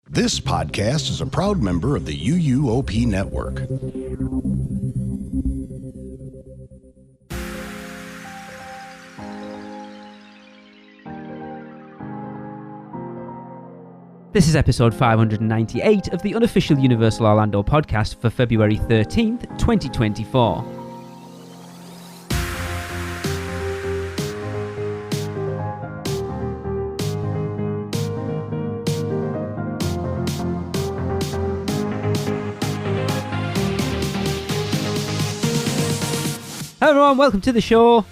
This podcast is a proud member of the UUOP network. This is episode 598 of the unofficial Universal Orlando podcast for February 13th, 2024. Hello everyone, welcome to the show.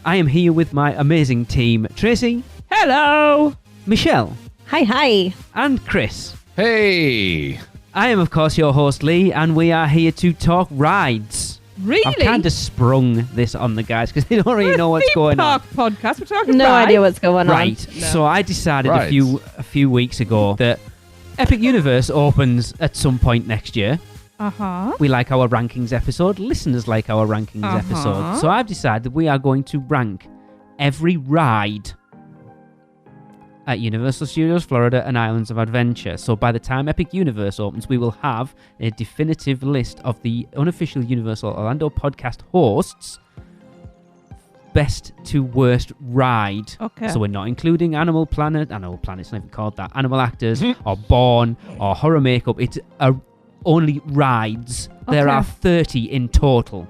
I am here with my amazing team, Tracy. Hello. Michelle. Hi. And Chris. Hey! I am, of course, your host, Lee, and we are here to talk rides. Really? I've kind of sprung this on the guys because they don't really know what's going on. Podcast. We're talking No rides. idea what's going on. Right. No. So I decided a Rides. few weeks ago that Epic Universe opens at some point next year. Uh-huh. We like our rankings episode. Listeners like our rankings episode. So I've decided we are going to rank every ride at Universal Studios Florida and Islands of Adventure. So by the time Epic Universe opens, we will have a definitive list of the unofficial Universal Orlando podcast hosts' best to worst ride. Okay. So we're not including Animal Planet's not even called that, Animal Actors, or Born, or Horror Makeup. It's only rides. There Okay. are 30 in total.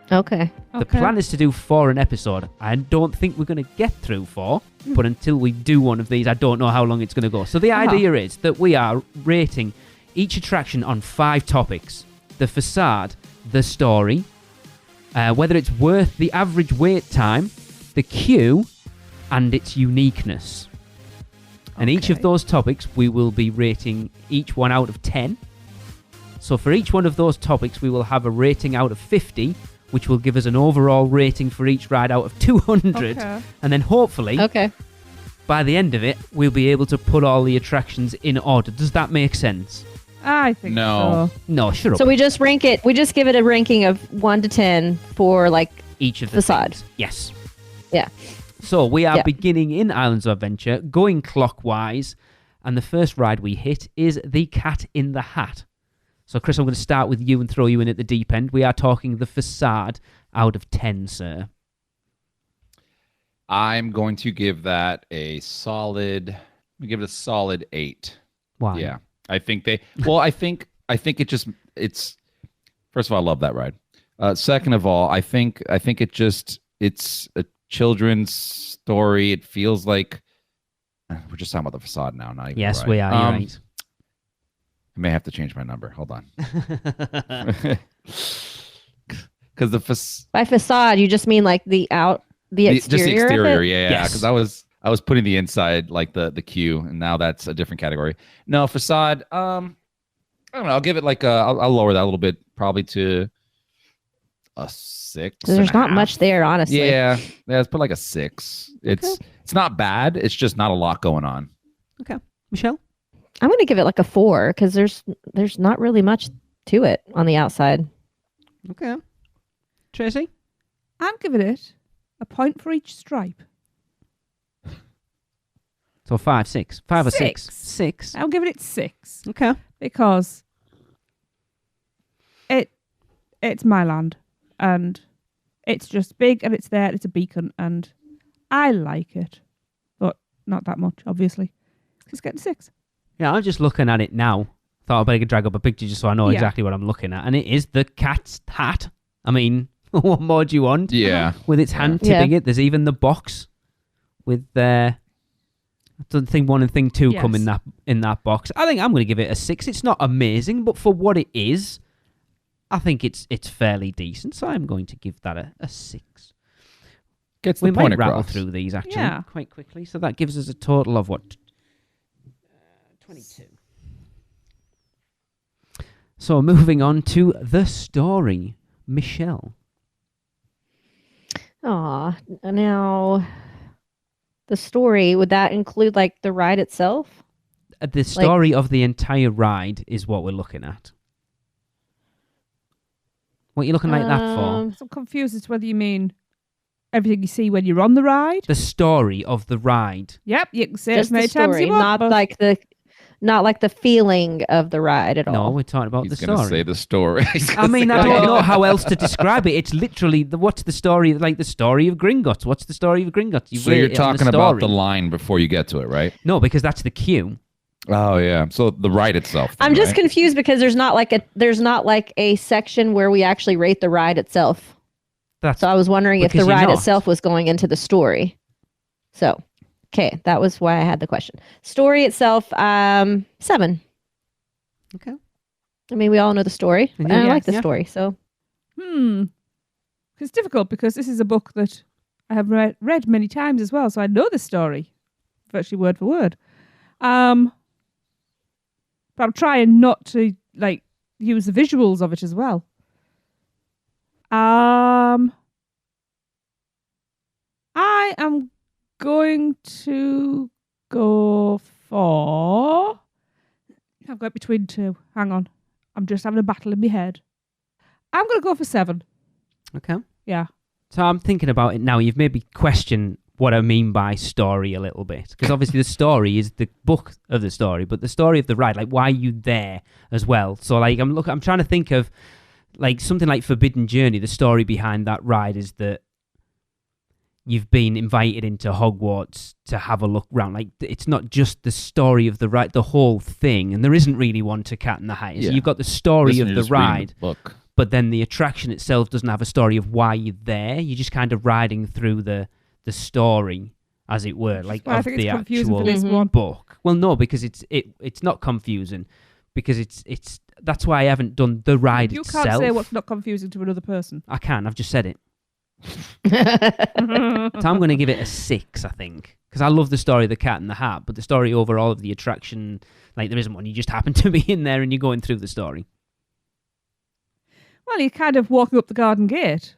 Okay. The plan is to do 4 an episode. I don't think we're going to get through 4, but until we do one of these, I don't know how long it's going to go. So the idea is that we are rating each attraction on 5 topics. The facade, the story, whether it's worth the average wait time, the queue, and its uniqueness. And each of those topics, we will be rating each one out of 10. So for each one of those topics, we will have a rating out of 50, which will give us an overall rating for each ride out of 200. Okay. And then hopefully, by the end of it, we'll be able to put all the attractions in order. Does that make sense? I think No. so. No, shut up. So we just rank it. We just give it a ranking of 1 to 10 for like Each of the facade. things. Yes. Yeah. So we are Yeah. beginning in Islands of Adventure, going clockwise, and the first ride we hit is the Cat in the Hat. So Chris, I'm going to start with you and throw you in at the deep end. We are talking the facade out of 10, sir. I'm going to give that a solid. We give it a solid 8. Why? Yeah, I think they. Well, I think it's. First of all, I love that ride. Second of all, I think it's a children's story. It feels like we're just talking about the facade now. Not even Yes, the ride. we are. You're right. I may have to change my number. Hold on. Because by facade, you just mean like the exterior. just the exterior, of it? yeah. Yes. Because I was putting the inside like the queue, and now that's a different category. No, facade. I don't know. I'll give it like I'll lower that a little bit, probably to a 6. There's not much there, honestly. Yeah, let's put like a 6. It's not bad. It's just not a lot going on. Okay. Michelle? I'm going to give it like a 4 because there's not really much to it on the outside. Okay. Tracy? I'm giving it a point for each stripe. So 5, 6. 5 or 6? 6. 6. I'm giving it 6 Okay. because it's my land and it's just big and it's there. It's a beacon and I like it, but not that much, obviously. Let's get a 6. Yeah, I'm just looking at it now. Thought I'd better drag up a picture just so I know Yeah. exactly what I'm looking at. And it is the cat's hat. I mean, what more do you want? Yeah. With its hand Yeah. tipping it. There's even the box with thing 1 and thing 2 come Yes. in that box. I think I'm going to give it a 6. It's not amazing, but for what it is, I think it's fairly decent. So I'm going to give that a 6. Gets We the point might rattle across. through these actually Yeah. quite quickly. So that gives us a total of what? 22. So moving on to the story. Michelle. Aw. Now, the story, would that include like the ride itself? The story of the entire ride is what we're looking at. What are you looking like that for? So I'm confused as to whether you mean everything you see when you're on the ride. The story of the ride. Yep, you can say it as Just many the times as story, you want. not but like the Not like the feeling of the ride at No, all. we're talking about He's the going to story. say the story. I mean, I don't know how else to describe it. It's literally what's the story? Like the story of Gringotts. What's the story of Gringotts? So you're rate it on talking about the story. line before you get to it, right? No, because that's the cue. Oh yeah. So the ride itself. I'm just right? confused because there's not like a section where we actually rate the ride itself. That's So I was wondering if Because the you're ride not. itself was going into the story. So, okay, that was why I had the question. Story itself, 7. okay. I mean, we all know the story, and I Yes. like the Yeah. story. So, It's difficult because this is a book that I have read many times as well, so I know the story virtually word for word. But I'm trying not to like use the visuals of it as well. I am going to go for. I've got between two. Hang on. I'm just having a battle in my head. I'm going to go for 7. Okay. Yeah. So I'm thinking about it now. You've made me question what I mean by story a little bit. Because obviously the story is the book of the story, but the story of the ride, like why are you there as well? So like I'm trying to think of like something like Forbidden Journey. The story behind that ride is that you've been invited into Hogwarts to have a look round. Like it's not just the story of the ride, the whole thing, and there isn't really one to Cat in the Hat. So Yeah. you've got the story Listen, of you're the just reading ride. book. But then the attraction itself doesn't have a story of why you're there. You're just kind of riding through the story, as it were, like Well, I of think the it's confusing actual for this Mhm. one. book. Well, no, because it's not confusing, because it's that's why I haven't done the ride You itself. can't say what's not confusing to another person. I can. I've just said it. So I'm going to give it a 6, I think, because I love the story of the Cat in the Hat, but the story overall of the attraction, like there isn't one. You just happen to be in there and you're going through the story. Well, you're kind of walking up the garden gate.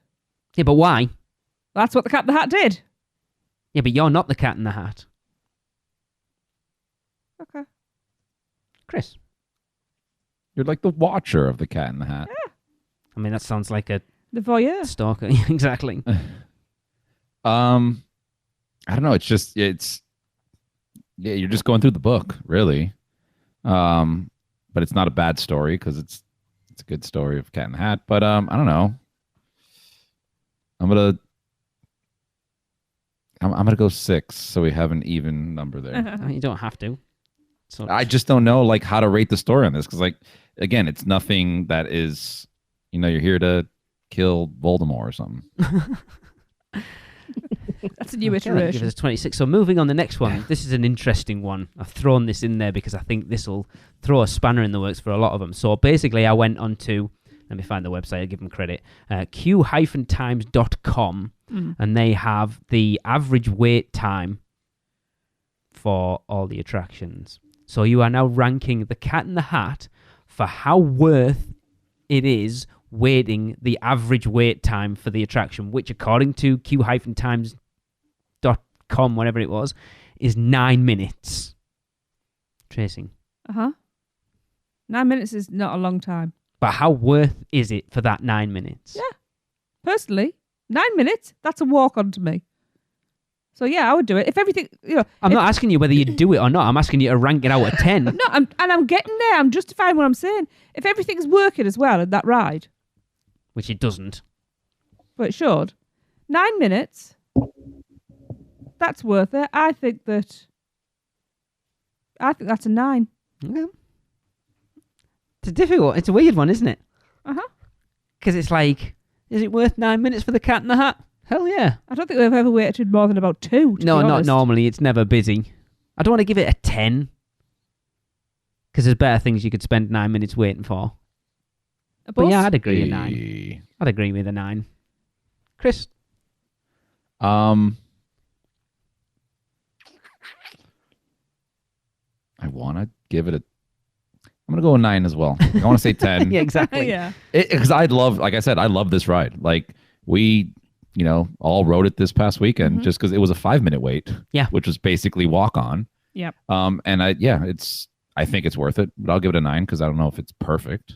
Yeah, but why? That's what the Cat in the Hat did. Yeah, but you're not the Cat in the Hat, Okay. Chris. You're like the watcher of the Cat in the Hat. I mean, that sounds like a The voyeur. stalker. Exactly. I don't know. You're just going through the book, really. But it's not a bad story because it's a good story of Cat in the Hat. But I don't know. I'm gonna go 6, so we have an even number there. I mean, you don't have to. So I just don't know like how to rate the story on this because like again, it's nothing that is you're here to kill Voldemort or something. That's a new okay, that gives iteration. us 26. So moving on, the next one. This is an interesting one. I've thrown this in there because I think this will throw a spanner in the works for a lot of them. So basically, I went on to, let me find the website, I'll give them credit, q-times.com, and they have the average wait time for all the attractions. So you are now ranking the Cat in the Hat for how worth it is waiting the average wait time for the attraction, which according to q-times.com, whatever it was, is 9 minutes. Tracing. 9 minutes is not a long time. But how worth is it for that 9 minutes? Yeah. Personally, 9 minutes, that's a walk on to me. So yeah, I would do it. If everything, I'm not asking you whether you'd do it or not. I'm asking you to rank it out of 10. No, I'm getting there. I'm justifying what I'm saying. If everything's working as well in that ride, Which it doesn't. but it should, 9 minutes, that's worth it. I think that's a 9. Okay. It's a weird one, isn't it? Uh-huh. Because it's like, is it worth 9 minutes for the Cat in the Hat? Hell yeah. I don't think we've ever waited more than about 2. No, be not honest. normally. It's never busy. I don't want to give it a 10. Because there's better things you could spend 9 minutes waiting for. A But bus? yeah, I'd agree with 9. Hey. I'd agree with a 9. Chris? I want to give it I'm going to go a 9 as well. I want to say 10. Yeah, exactly. Yeah. Because like I said, I love this ride. Like we, all rode it this past weekend just because it was a 5-minute wait. Yeah. Which was basically walk on. Yep. And I think it's worth it, but I'll give it a 9 because I don't know if it's perfect.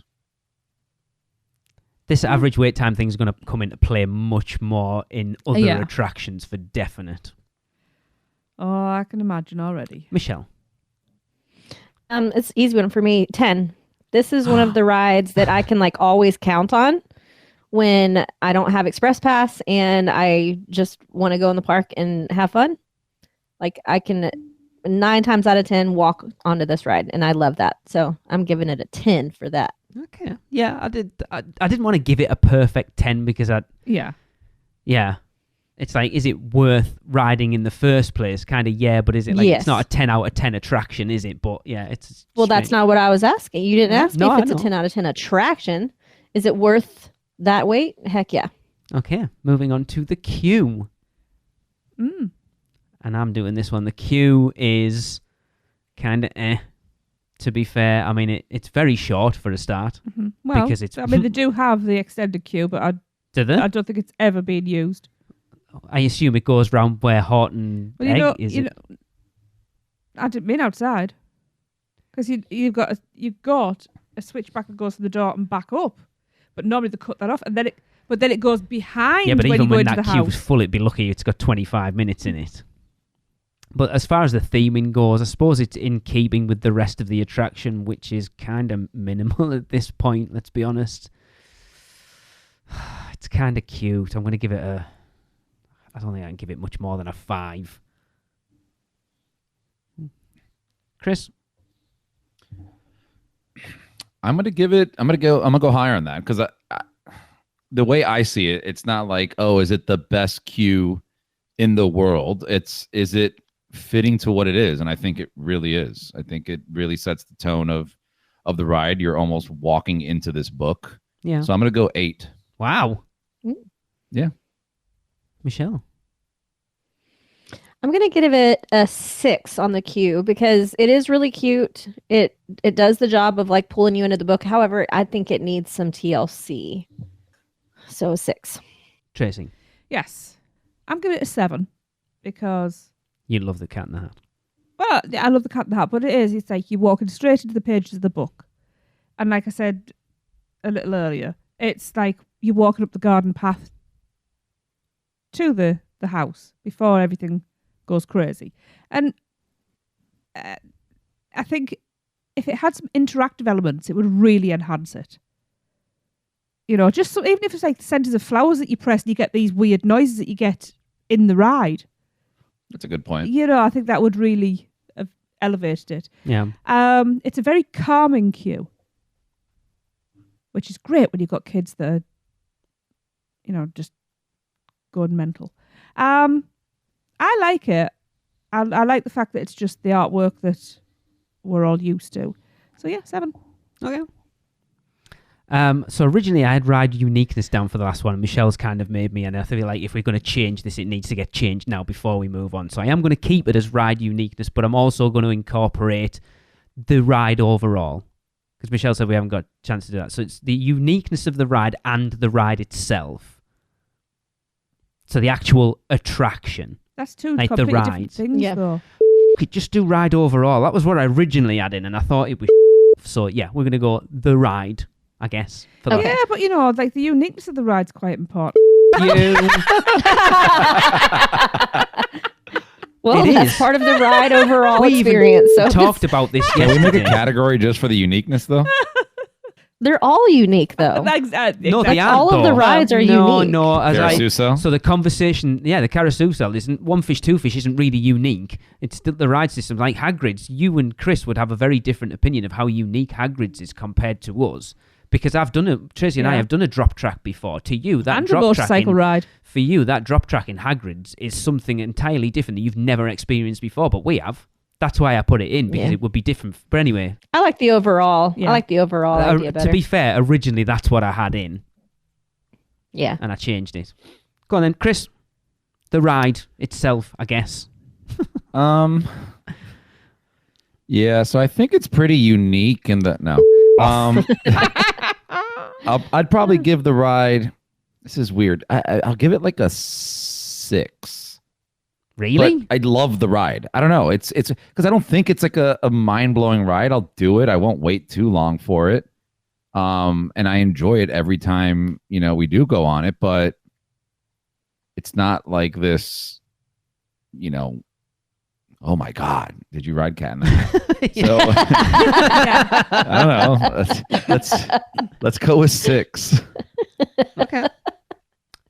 This average wait time thing is going to come into play much more in other Yeah. attractions for definite. Oh, I can imagine already. Michelle? It's an easy one for me. 10. This is one of the rides that I can like always count on when I don't have Express Pass and I just want to go in the park and have fun. Like I can 9 times out of 10 walk onto this ride, and I love that. So I'm giving it a 10 for that. Okay. Yeah, I did. I didn't want to give it a perfect 10 because Yeah. yeah. It's like, is it worth riding in the first place? Kind of, yeah, but is it like, Yes. it's not a 10 out of 10 attraction, is it? But yeah, it's Well, that's not what I was asking. You didn't ask me No, if I it's a know. 10 out of 10 attraction. Is it worth that weight? Heck yeah. Okay, moving on to the queue. Mm. And I'm doing this one. The queue is kind of to be fair. I mean, it's very short for a start. Mhm. Well, Because it's- I mean, they do have the extended queue, but Do they? I don't think it's ever been used. I assume it goes round where Horton Well, Egg is. I didn't mean outside, because you've got a switchback that goes to the door and back up, but normally they cut that off, and then it goes behind. Yeah, but when even you go when into that the queue's house. full, it'd be lucky it's got 25 minutes in it. But as far as the theming goes, I suppose it's in keeping with the rest of the attraction, which is kind of minimal at this point, let's be honest. It's kind of cute. I'm going to give it I don't think I can give it much more than a 5. Chris? I'm gonna go higher on that because the way I see it, it's not like, oh, is it the best queue in the world? Is it fitting to what it is? And I think it really is. I think it really sets the tone of the ride. You're almost walking into this book. Yeah. So I'm gonna go 8. Wow. Mm. Yeah. Michelle? I'm gonna give it a 6 on the queue because it is really cute. It does the job of like pulling you into the book. However, I think it needs some TLC. So 6. Tracy? Yes, I'm giving it a 7 because, You love the Cat in the Hat. well, I love the Cat in the Hat, but it's like you're walking straight into the pages of the book, and like I said a little earlier, it's like you're walking up the garden path to the house before everything goes crazy. And I think if it had some interactive elements, it would really enhance it. You know, just so, even if it's like the centers of flowers that you press and you get these weird noises that you get in the ride. That's a good point. You know, I think that would really have elevated it. Yeah. It's a very calming queue, which is great when you've got kids that are, you know, just going mental. I like it. I like the fact that it's just the artwork that we're all used to. So yeah, 7. Okay. So originally I had ride uniqueness down for the last one, and Michelle's kind of made me, and I feel like if we're going to change this, it needs to get changed now before we move on. So I am going to keep it as ride uniqueness, but I'm also going to incorporate the ride overall. Because Michelle said we haven't got a chance to do that. So it's the uniqueness of the ride and the ride itself. So the actual attraction. That's two Like the completely different ride. things, Yeah. though. Could just do ride overall. That was what I originally had in, and I thought it was so yeah, we're going to go the ride, I guess. For that. Okay. Yeah, but you know, like the uniqueness of the ride's quite important. You. Well, It that's is. part of the ride overall We even experience. So talked about this Can we make a yesterday. category just for the uniqueness, though? they're all unique, though. No, they That's aren't. all of the though. rides are no, unique. No, Carousel? so the conversation, yeah, the carousel isn't one fish, two fish isn't really unique. It's still the ride system. Like Hagrid's, you and Chris would have a very different opinion of how unique Hagrid's is compared to us. Because Tracy and I Yeah. have done a drop track before. To you, that And a drop track motorcycle ride. for you, that drop track in Hagrid's is something entirely different that you've never experienced before, but we have. That's why I put it in, because Yeah. it would be different. But anyway, I like the overall. Yeah. I like the overall idea better. to be fair, originally that's what I had in, yeah. and I changed it. Go on then, Chris. The ride itself, I guess. Yeah, so I think it's pretty unique in that. No. I'd probably give the ride. This is weird. I'll give it like a 6. Really? But I love the ride. I don't know. It's because I don't think it's like a mind blowing ride. I'll do it. I won't wait too long for it. And I enjoy it every time we do go on it. But it's not like this. Oh my God! Did you ride Cat in the Hat? So I don't know. Let's go with 6. Okay.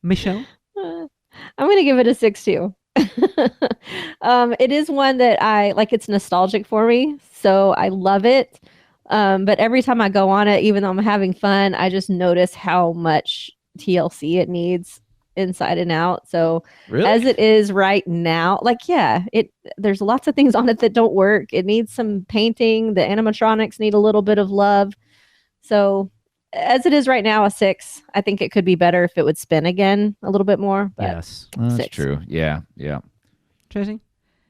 Michelle? I'm going to give it a 6 too. It is one that I like. It's nostalgic for me, so I love it. But every time I go on it, even though I'm having fun, I just notice how much TLC it needs inside and out. So Really? as it is right now, there's lots of things on it that don't work. It needs some painting. The animatronics need a little bit of love. So as it is right now, a 6. I think it could be better if it would spin again a little bit more. But Yes. That's 6. true. Yeah. Tracy?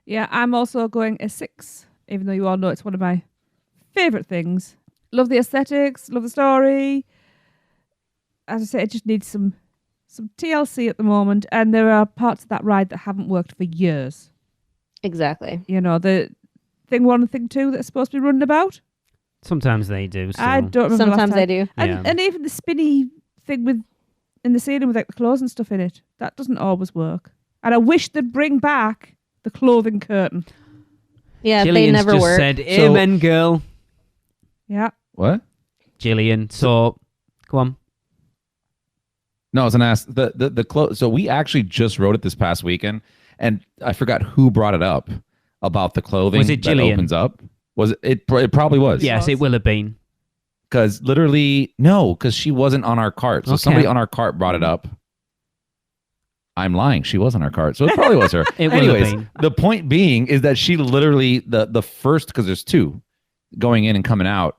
Yeah, I'm also going a 6, even though you all know it's one of my favourite things. Love the aesthetics, love the story. As I say, it just needs some TLC at the moment, and there are parts of that ride that haven't worked for years. Exactly. You know, the thing 1 and thing 2 that's supposed to be running about. Sometimes they do. So. I don't remember. Sometimes the last they time. do. And, Yeah. and even the spinny thing in the ceiling with like the clothes and stuff in it, that doesn't always work. And I wish they'd bring back the clothing curtain. Yeah, they Gillian's never just work. said, amen, girl. Yeah. What? Gillian. So, go on. No, I was gonna ask the clothes. So we actually just wrote it this past weekend, and I forgot who brought it up about the clothing. Was it that Gillian? opens up? Was it? It probably was. Yes, it will have been. Because literally, no, because she wasn't on our cart. So Okay. somebody on our cart brought it up. I'm lying. She was on our cart. So it probably was her. It will have Anyways, been. the point being is that she literally, the first, because there's 2 going in and coming out.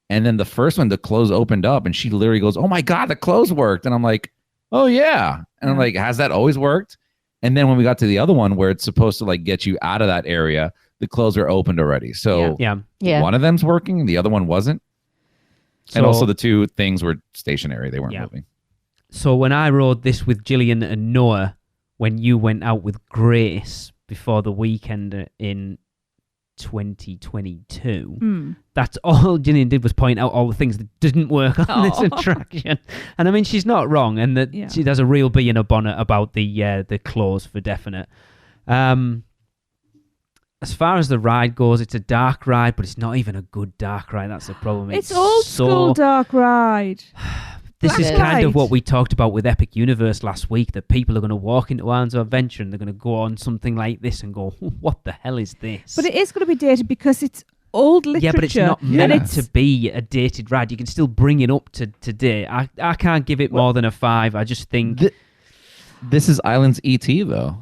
And then the first one, the clothes opened up and she literally goes, oh my God, the clothes worked. And I'm like, oh yeah. And I'm like, has that always worked? And then when we got to the other one where it's supposed to like get you out of that area, the clothes are opened already. So Yeah. one of them's working, the other one wasn't. And So- also the 2 things were stationary. They weren't Yeah. moving. So when I rode this with Gillian and Noah, when you went out with Grace before the weekend in 2022, that's all Gillian did was point out all the things that didn't work on this attraction. And I mean, she's not wrong, and that she has a real bee in her bonnet about the clothes for definite. As far as the ride goes, it's a dark ride, but it's not even a good dark ride. That's the problem. It's old school dark ride. This is Black kind of light. what we talked about with Epic Universe last week, that people are going to walk into Islands of Adventure and they're going to go on something like this and go, what the hell is this? But it is going to be dated because it's old literature. Yeah, but it's not and meant it's- to be a dated ride. You can still bring it up to today. I can't give it more than a 5. I just think... This is Islands ET though.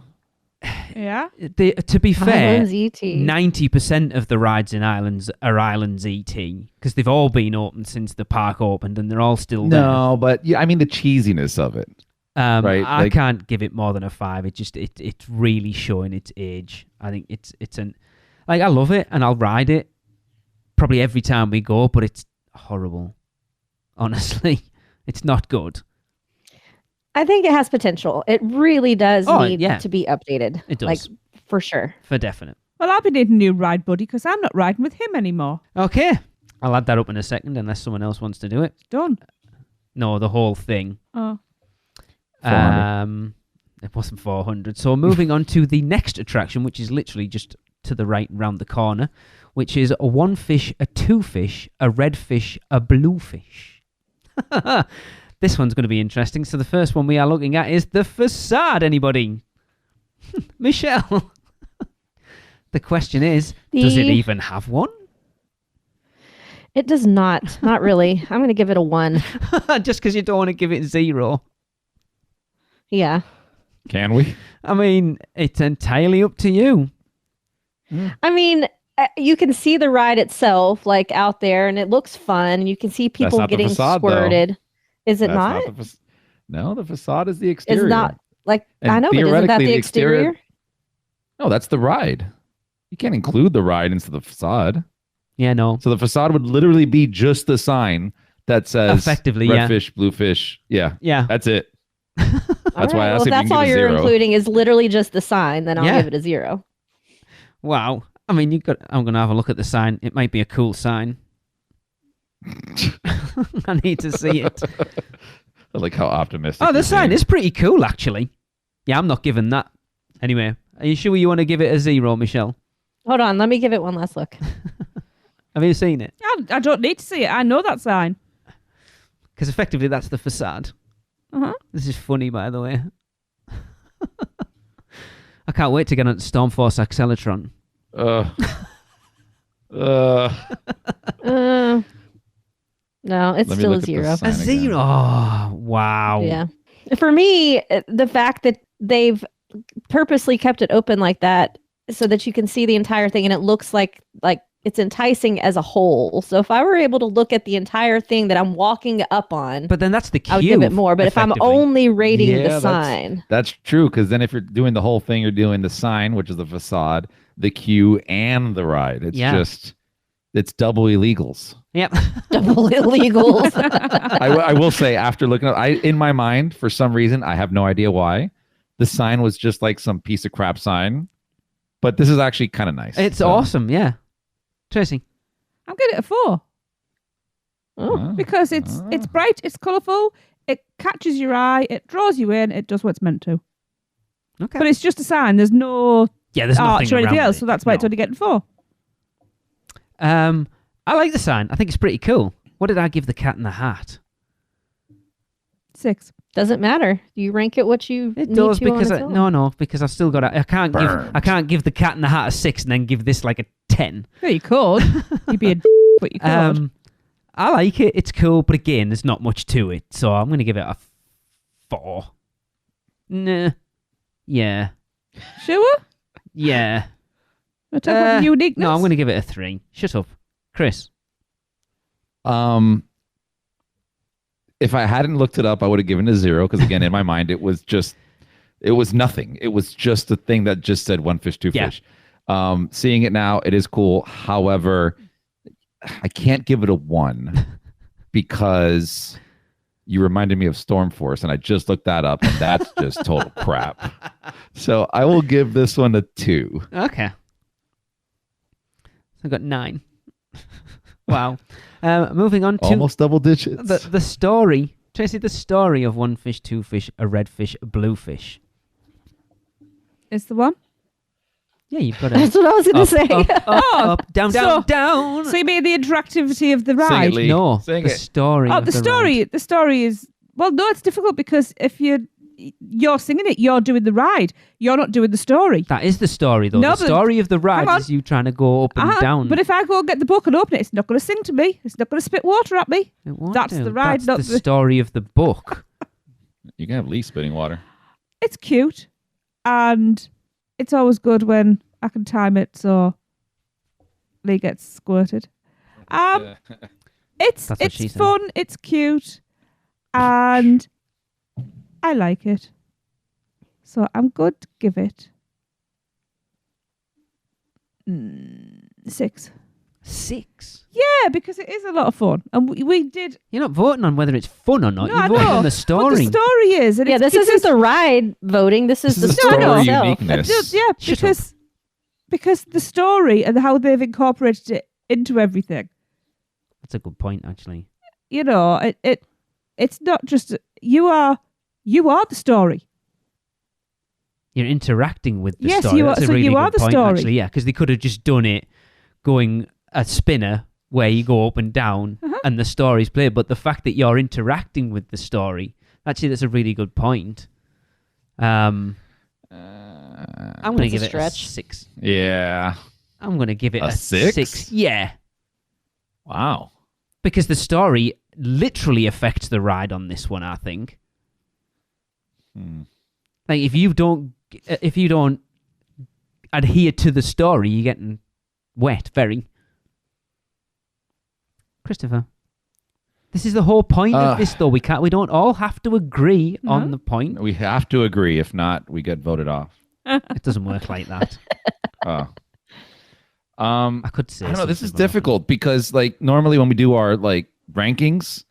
Yeah. To be fair, Islands ET. 90% of the rides in Islands are Islands ET, because they've all been open since the park opened and they're all still there. No, but yeah, I mean the cheesiness of it. Right, I like- can't give it more than a 5. It's really showing its age. I think it's I love it and I'll ride it probably every time we go, but it's horrible. Honestly, it's not good. I think it has potential. It really does need yeah. to be updated. It does. Like, for sure. For definite. Well, I'll be needing a new ride buddy because I'm not riding with him anymore. Okay, I'll add that up in a second unless someone else wants to do it. Done. No, the whole thing. Oh. 400. It wasn't 400. So moving on to the next attraction, which is literally just to the right round the corner, which is a 1 fish, a 2 fish, a red fish, a blue fish. This one's going to be interesting. So the first one we are looking at is the facade. Anybody? Michelle. The question is, does it even have one? It does not. Not really. I'm going to give it a 1. Just because you don't want to give it 0. Yeah. Can we? I mean, it's entirely up to you. I mean, you can see the ride itself, like out there, and it looks fun. You can see people not the getting facade, though. squirted. Is it That's not? No, the facade is the exterior. It's not like And I know, but isn't that theoretically, the the exterior- exterior? No, that's the ride. You can't include the ride into the facade. Yeah, no. So the facade would literally be just the sign that says Effectively, red yeah. fish, blue fish. Yeah, Yeah. that's it. All That's why I right, asked well, if if you that's can all give it you're 0. including is literally just the sign, then I'll Yeah. give it a 0. Wow. I mean, I'm going to have a look at the sign. It might be a cool sign. I need to see it. I like how optimistic. Oh, the you're sign being. is pretty cool, actually. Yeah, I'm not giving that. Anyway, are you sure you want to give it a 0, Michelle? Hold on, let me give it one last look. Have you seen it? I don't need to see it. I know that sign. Because effectively that's the facade. Uh-huh. This is funny, by the way. I can't wait to get on Stormforce Acceleratron. No, it's Let me still a look at the 0. sign A again. 0. Oh, wow. Yeah. For me, the fact that they've purposely kept it open like that so that you can see the entire thing and it looks like it's enticing as a whole. So if I were able to look at the entire thing that I'm walking up on, But then that's the cue. I would give it more. But if I'm effectively. only rating Yeah, the sign, That's true, because then if you're doing the whole thing, you're doing the sign, which is the facade, the queue, and the ride. It's double illegals. Yep. double illegals. I will say, after looking up, in my mind, for some reason, I have no idea why, the sign was just like some piece of crap sign. But this is actually kind of nice. It's So, awesome, yeah. Tracy. I'm giving it a 4 uh, because it's bright, it's colourful, it catches your eye, it draws you in, it does what it's meant to. Okay. But it's just a sign. There's no Yeah, there's arch nothing or anything around else, it. so that's why it's No. only getting 4. I like the sign. I think it's pretty cool. What did I give the Cat in the Hat? 6. Doesn't matter. You rank it what you It need does to because on its own. no, because I've still got. I can't give the Cat in the Hat a 6 and then give this like a 10. Yeah, you could. You'd be a but you could. I like it. It's cool, but again, there's not much to it, so I'm going to give it a 4. Nah. Yeah. Sure? Yeah. A type of uniqueness? No, I'm going to give it a 3. Shut up, Chris. If I hadn't looked it up, I would have given it a 0, because again, in my mind, it was nothing. It was just a thing that just said one fish, two Yeah. fish. Seeing it now, it is cool. However, I can't give it a 1 because you reminded me of Stormforce, and I just looked that up, and that's just total crap. So I will give this one a 2. Okay. I got 9. Wow. Moving on to Almost double digits. the story. Tracy, the story of one fish, two fish, a red fish, a blue fish. Is the one? Yeah, you've got That's to. what I was going to say. Up, down, down, down. So you mean the interactivity of the Sing it, ride? Lee. No, Sing the it. story. Oh, of the story. ride. The story is well. No, it's difficult because if you're singing it, you're doing the ride. You're not doing the story. That is the story, though. No, The but- story of the ride hang on. is you trying to go up and down. But if I go and get the book and open it, it's not going to sing to me. It's not going to spit water at me. It won't that's do. the ride, That's not the the- story of the book. You can have Lee spitting water. It's cute, and it's always good when I can time it so Lee gets squirted. It's That's what she said. fun. It's cute, and I like it. So I'm going to give it 6. 6. Yeah, because it is a lot of fun, and we did. You're not voting on whether it's fun or not. No, You're I voting know, on the But story. the story is, and Yeah, it's this isn't because- the ride voting. This is This the is No, I know. story itself. uniqueness. Yeah, Shut because the story and how they've incorporated it into everything. That's a good point, actually. You know, it's not just you are the story. You're interacting with the Yes, story. you are- That's a so really you good are the point, story. actually. Yeah, because they could have just done it going a spinner where you go up and down and the story's played. But the fact that you're interacting with the story, actually, that's a really good point. I'm going to That's a give it stretch. a 6. Yeah. I'm going to give it A a 6? 6. Yeah, Wow. because the story literally affects the ride on this one, I think. Like if you don't adhere to the story, you're getting wet. Very. Christopher, this is the whole point of this, though. We don't all have to agree on the point. We have to agree. If not, we get voted off. It doesn't work like that. Oh. I could say. I don't know. This is something, but- difficult because, like, normally when we do our like rankings,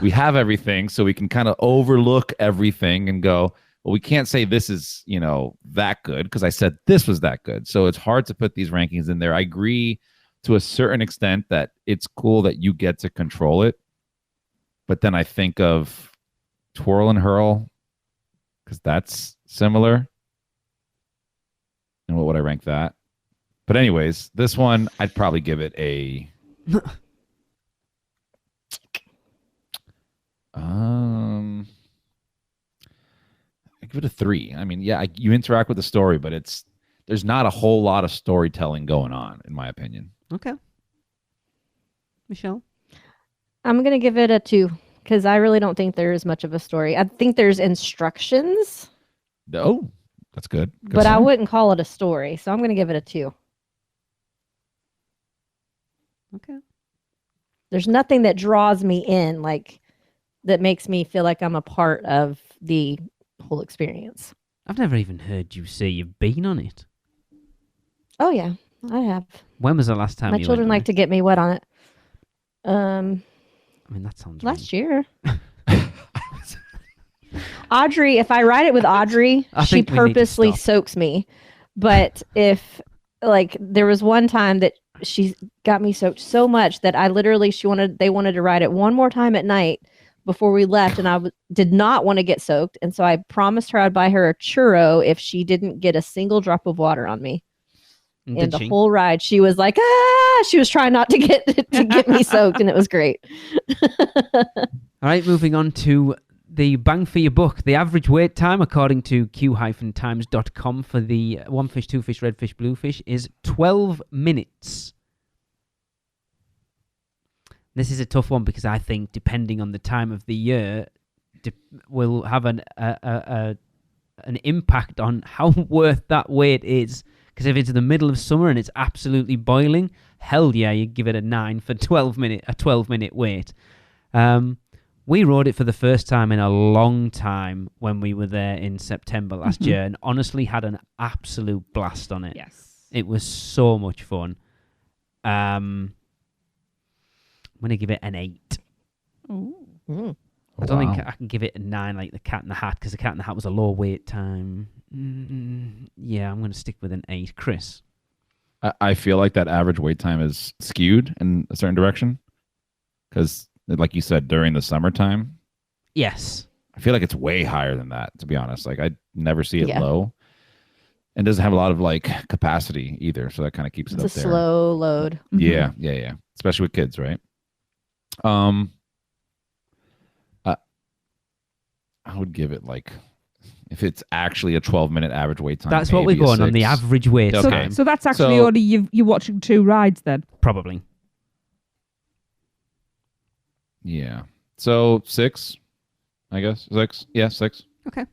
we have everything, so we can kind of overlook everything and go, well, we can't say this is that good because I said this was that good. So it's hard to put these rankings in there. I agree to a certain extent that it's cool that you get to control it, but then I think of Twirl and Hurl because that's similar. And what would I rank that? But anyways, this one I'd probably give it a I give it a 3. I mean, yeah, you interact with the story, but there's not a whole lot of storytelling going on, in my opinion. Okay. Michelle? I'm going to give it a 2 because I really don't think there is much of a story. I think there's instructions, Oh, that's good. but I wouldn't call it a story. So I'm going to give it a 2. Okay. There's nothing that draws me in, like that makes me feel like I'm a part of the whole experience. I've never even heard you say you've been on it. Oh yeah, I have. When was the last time My you children went on like to get me wet on it. I mean, that sounds Last year. Audrey, if I ride it with Audrey, I she think we need to purposely stop. soaks me. But if like there was one time that she got me soaked so much that they wanted to ride it one more time at night before we left, and I did not want to get soaked, and so I promised her I'd buy her a churro if she didn't get a single drop of water on me. Did And the she? whole ride, she was like, ah! She was trying not to get me soaked, and it was great. All right, moving on to the bang for your buck. The average wait time, according to q-times.com, for the one fish, two fish, red fish, blue fish is 12 minutes. This is a tough one because I think, depending on the time of the year, will have an impact on how worth that wait is. Because if it's the middle of summer and it's absolutely boiling, hell yeah, you give it a 9 for 12-minute wait. We rode it for the first time in a long time when we were there in September last year, and honestly had an absolute blast on it. Yes. It was so much fun. I'm going to give it an 8. Ooh. I don't think I can give it a 9 like the Cat in the Hat, because the Cat in the Hat was a low wait time. Yeah, I'm going to stick with an 8. Chris? I feel like that average wait time is skewed in a certain direction because, like you said, during the summertime, Yes. I feel like it's way higher than that, to be honest. Like, I never see it Yeah. low, and doesn't have a lot of like capacity either, so that kind of keeps it It's up a there. slow load. Yeah, especially with kids, right? I would give it like, if it's actually a 12-minute average wait time. That's what we're maybe a going on, the 6. average wait Okay. time. So that's actually So- only you're watching 2 rides then. Probably. Yeah. So 6, I guess. 6. Yeah, 6. Okay.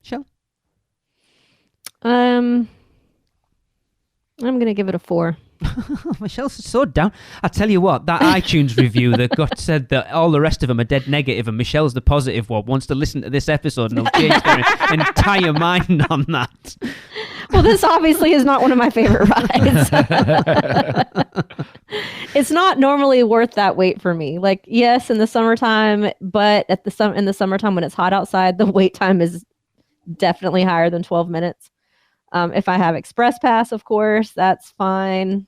Shell? I'm gonna give it a 4. Michelle's so down. I tell you what, that iTunes review that got said that all the rest of them are dead negative and Michelle's the positive one wants to listen to this episode and they'll change their entire mind on that. Well, this obviously is not one of my favorite rides. It's not normally worth that wait for me. Like, yes, in the summertime, but in the summertime when it's hot outside, the wait time is definitely higher than 12 minutes. If I have Express Pass, of course, that's fine.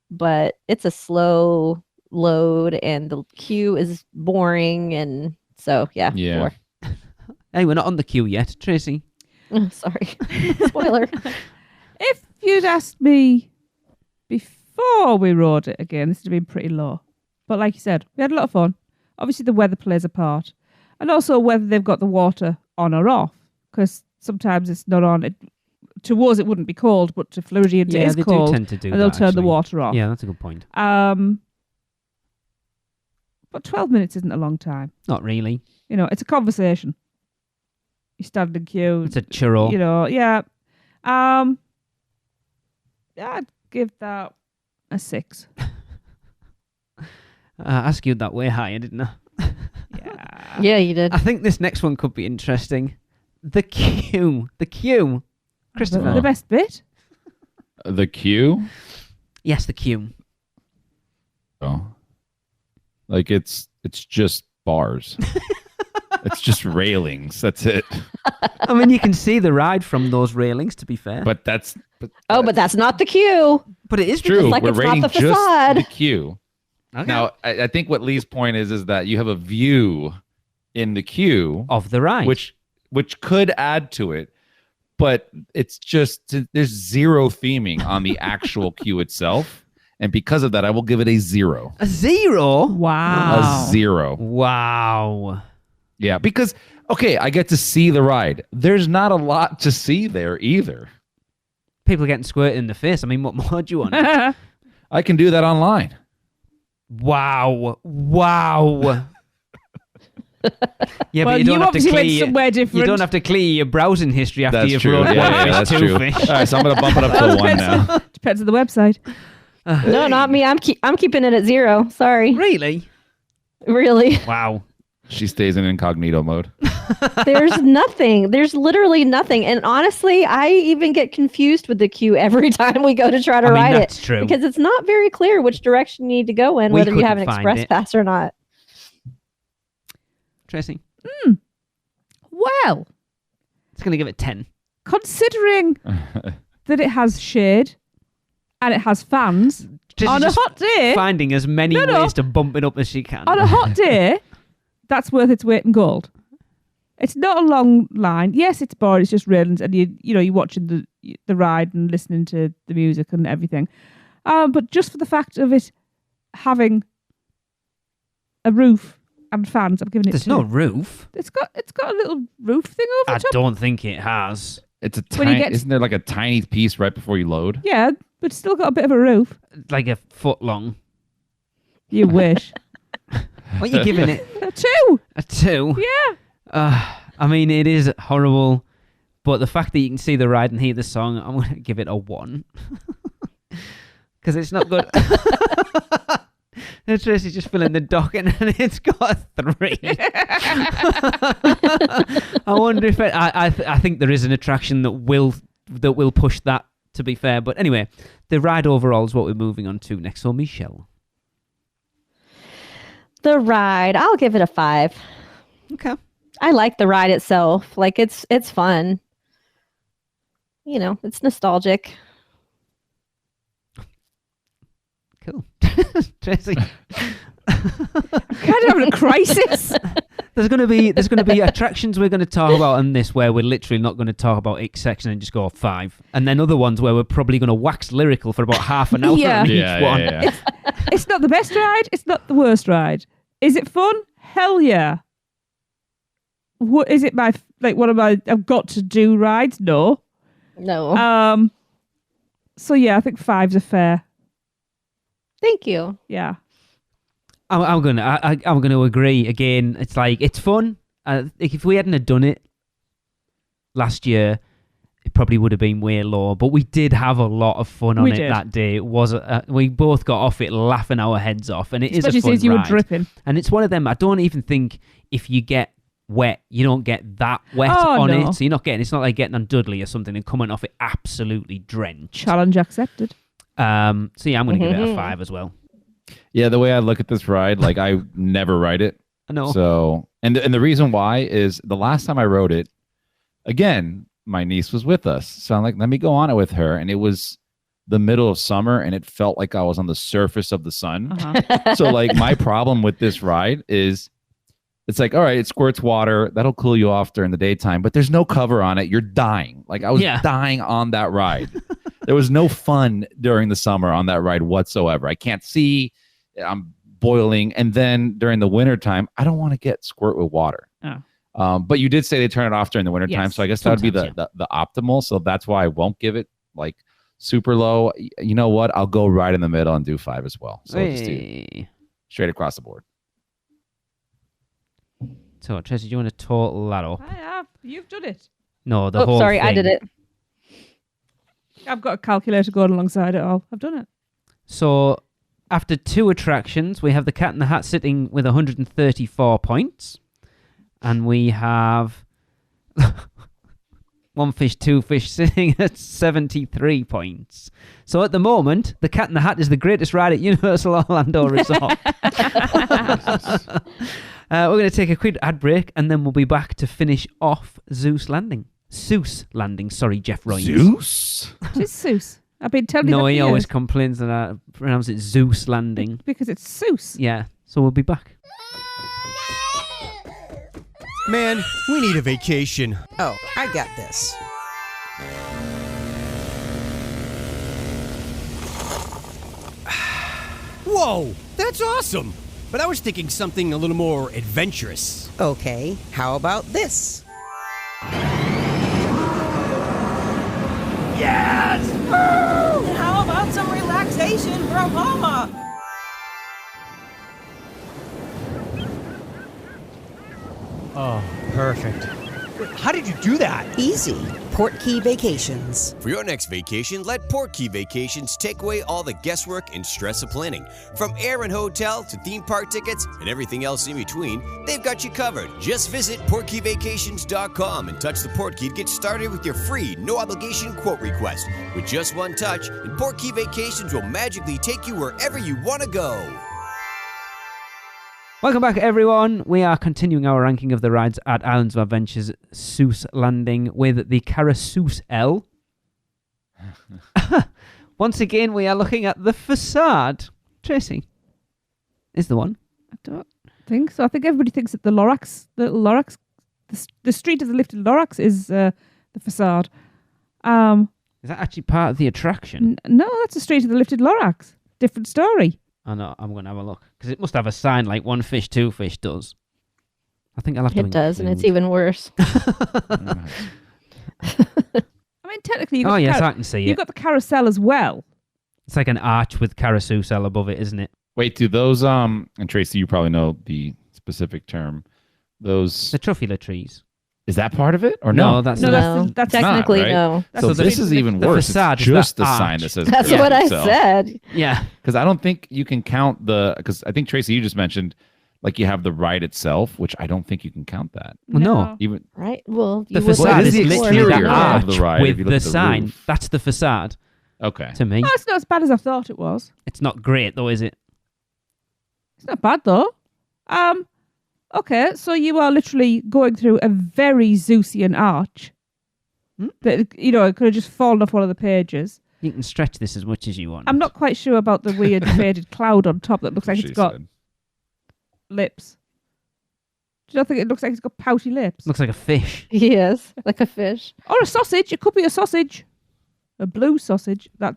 But it's a slow load and the queue is boring. And so, yeah. Yeah. 4. Hey, we're not on the queue yet. Tracy? Oh, sorry. Spoiler. If you'd asked me before we rode it again, this would have been pretty low. But like you said, we had a lot of fun. Obviously, the weather plays a part. And also whether they've got the water on or off. Because sometimes it's not on. To us, it wouldn't be cold, but to Floridians, it is they cold. do tend to do And they'll that, turn the actually. water off. Yeah, that's a good point. But 12 minutes isn't a long time. Not really. You know, it's a conversation. You stand in queue. It's a churro. You know, yeah. I'd give that a 6. I skewed that way higher, didn't I? Yeah. Yeah, you did. I think this next one could be interesting. The queue. The queue. Christopher. The best bit? The queue? Yes, the queue. Oh. Like it's just bars. It's just railings. That's it. I mean, you can see the ride from those railings, to be fair. But But that's not the queue. But it is true. like We're it's not rating the just facade. the queue. Okay. Now, I think what Lee's point is that you have a view in the queue, Of the ride. which could add to it, but it's just there's zero theming on the actual queue itself, And because of that, I will give it a 0. A 0? Wow. A 0. Wow. Yeah, because, okay, I get to see the ride. There's not a lot to see there either. People are getting squirted in the face. I mean, what more do you want? I can do that online. Wow. Wow. Yeah, Well, but you don't have to obviously went clear. somewhere different. You don't have to clear your browsing history after That's you've true. wrote Yeah, one fish, that's two true. fish. All right, so I'm going to bump it up to a 1 now. Depends on the website. No, not me. I'm keeping it at 0. Sorry. Really? Really. Wow. She stays in incognito mode. There's nothing. There's literally nothing. And honestly, I even get confused with the queue every time we go to try to ride that's it. true. Because it's not very clear which direction you need to go in, We whether you have an couldn't find express it. pass or not. Tracy, Well, it's going to give it 10. considering that it has shade and it has fans, Tracy's on a just hot day, finding as many No. ways to bump it up as she can. on a hot day, that's worth its weight in gold. It's not a long line. Yes, it's boring. It's just railings, and you're watching the ride and listening to the music and everything. But just for the fact of it having a roof and fans, I'm giving it. There's 2. no roof. It's got a little roof thing over I the top. don't think it has. It's a When you tiny, get- isn't there like a tiny piece right before you load? Yeah, but it's still got a bit of a roof. Like a foot long. You wish. What are you giving it? A 2. A 2? Yeah. I mean, it is horrible, but the fact that you can see the ride and hear the song, I'm going to give it a 1. Because it's not good. And Tracy's just filling the dock and it's got a 3. I wonder if I think there is an attraction that will push that, to be fair. But anyway, the ride overall is what we're moving on to next. So Michelle. The ride, I'll give it a 5. Okay. I like the ride itself. Like it's fun. It's nostalgic. Cool. Tracy. Kind of having a crisis. There's gonna be attractions we're gonna talk about in this where we're literally not gonna talk about each section and just go 5, and then other ones where we're probably gonna wax lyrical for about half an hour Yeah. on each Yeah, one. yeah. It's not the best ride. It's not the worst ride. Is it fun? Hell yeah. What is it? One of my I've got to do rides? No. No. So yeah, I think 5's a fair. Thank you. Yeah. I'm gonna agree again. It's like it's fun. If we hadn't have done it last year, it probably would have been way lower. But we did have a lot of fun on We it did. that day. It was we both got off it laughing our heads off, and it is Especially a fun since you were ride. dripping. And it's one of them. I don't even think if you get wet, you don't get that wet Oh, on no. it. So it's not like getting on Dudley or something and coming off it absolutely drenched. Challenge accepted. So yeah, I'm going to give it a 5 as well. Yeah, the way I look at this ride, like I never ride it. I know. So, and the reason why is the last time I rode it, again, my niece was with us. So I'm like, let me go on it with her. And it was the middle of summer and it felt like I was on the surface of the sun. Uh-huh. So like my problem with this ride is it's like, all right, it squirts water. That'll cool you off during the daytime, but there's no cover on it. You're dying. Like I was dying on that ride. There was no fun during the summer on that ride whatsoever. I can't see. I'm boiling. And then during the wintertime, I don't want to get squirt with water. Oh. But you did say they turn it off during the wintertime. Yes, So I guess that would be sometimes, the optimal. So that's why I won't give it like super low. You know what? I'll go right in the middle and do 5 as well. So I'll just do Hey. straight across the board. So Tracy, do you want to total that up? I have. You've done it. No, the whole Sorry, I thing. did it. I've got a calculator going alongside it all. I've done it. So after 2 attractions, we have the Cat in the Hat sitting with 134 points. And we have One Fish, Two Fish sitting at 73 points. So at the moment, the Cat in the Hat is the greatest ride at Universal Orlando Resort. We're going to take a quick ad break and then we'll be back to finish off Seuss Landing. Sorry, Jeff Royce. Zeus? It is Seuss. I've been telling you that No, for he always years. complains that I pronounce it Seuss Landing. Because it's Seuss. Yeah, so we'll be back. Man, we need a vacation. Oh, I got this. Whoa, that's awesome! But I was thinking something a little more adventurous. Okay, how about this? Yes! Woo! And how about some relaxation from Mama? Oh, perfect. How did you do that? Easy. Portkey Vacations. For your next vacation, let Portkey Vacations take away all the guesswork and stress of planning. From air and hotel to theme park tickets and everything else in between, they've got you covered. Just visit portkeyvacations.com and touch the Portkey to get started with your free, no-obligation quote request. With just one touch, and Portkey Vacations will magically take you wherever you want to go. Welcome back, everyone. We are continuing our ranking of the rides at Islands of Adventure's Seuss Landing with the Carousel. Once again, we are looking at the facade. Tracy is the one. I don't think so. I think everybody thinks that the street of the lifted Lorax is the facade. Is that actually part of the attraction? No, that's the street of the lifted Lorax. Different story. Oh, no, I'm going to have a look. Because it must have a sign like One Fish, Two Fish does. I think I'll have to It does, and it's include- even worse. I mean, technically, Oh, yes, I can see you've it. got the carousel as well. It's like an arch with carousel above it, isn't it? Wait, do those and Tracy, you probably know the specific term. Those The truffula trees. is that part of it or No, no? that's No, not. that's not, technically right? no. That's So the this street is of even the worse. facade It's is just the the sign arch. that says That's what I carousel. said. Yeah. Because I don't think you can count because I think Tracy, you just mentioned like you have the ride itself, which I don't think you can count that. Well, no. Even Right? Well, The you would facade Well, it is is the literally the exterior arch of the ride, if with you look the at the sign. roof. That's the facade okay. to me. Oh, it's not as bad as I thought it was. It's not great, though, is it? It's not bad though. Okay, so you are literally going through a very Zeusian arch. That it could have just fallen off one of the pages. You can stretch this as much as you want. I'm not quite sure about the weird faded cloud on top that looks like She it's got said. lips. Do you not think it looks like it's got pouty lips? Looks like a fish. Yes, like a fish. Or a sausage. It could be a sausage. A blue sausage. Now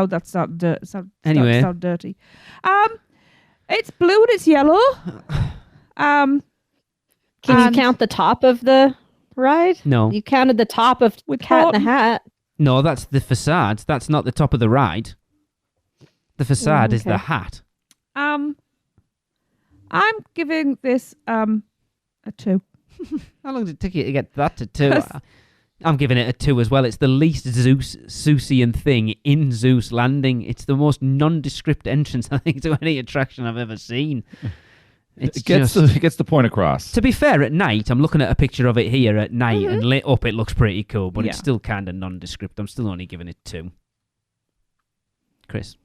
that Anyway. sound dirty. It's blue and it's yellow. Can you And- count the top of the ride? No. You counted the top of With Cat in Horton. the Hat. No, that's the facade. That's not the top of the ride. The facade is the okay. hat. I'm giving this a 2. How long did it take you to get that to 2? I'm giving it a 2 as well. It's the least Seussian thing in Seuss Landing. It's the most nondescript entrance, I think, to any attraction I've ever seen. It's It gets the point across. To be fair, at night, I'm looking at a picture of it here at night, and lit up, it looks pretty cool, but it's Yeah. still kind of nondescript. I'm still only giving it 2. Chris?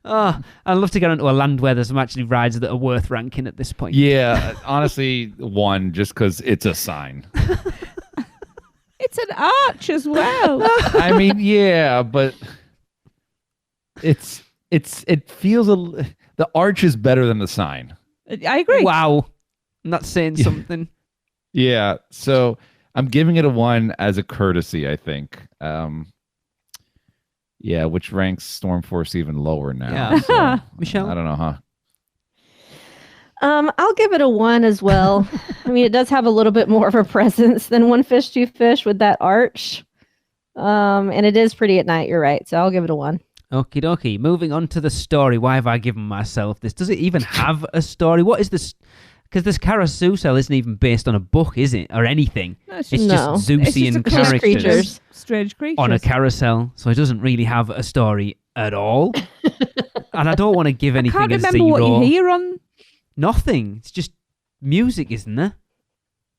Oh, I'd love to get onto a land where there's some actually rides that are worth ranking at this point. Yeah, honestly, 1 just because it's a sign. It's an arch as well. I mean, yeah, but it feels the arch is better than the sign. I agree. Wow. I'm not saying something. Yeah, so I'm giving it a 1 as a courtesy, I think. Yeah, which ranks Storm Force even lower now. Yeah. so, Michelle? I don't know, huh? I'll give it a 1 as well. I mean, it does have a little bit more of a presence than One Fish, Two Fish with that arch. And it is pretty at night, you're right. So I'll give it a 1. Okie dokie. Moving on to the story. Why have I given myself this? Does it even have a story? What is this? Because this carousel isn't even based on a book, is it? Or anything. No, it's It's just, No. just it's Zeusian just a Just characters creatures. strange creatures. on a carousel. So it doesn't really have a story at all. And I don't want to give I anything can't a remember 0. what you hear on. Nothing. It's just music, isn't there?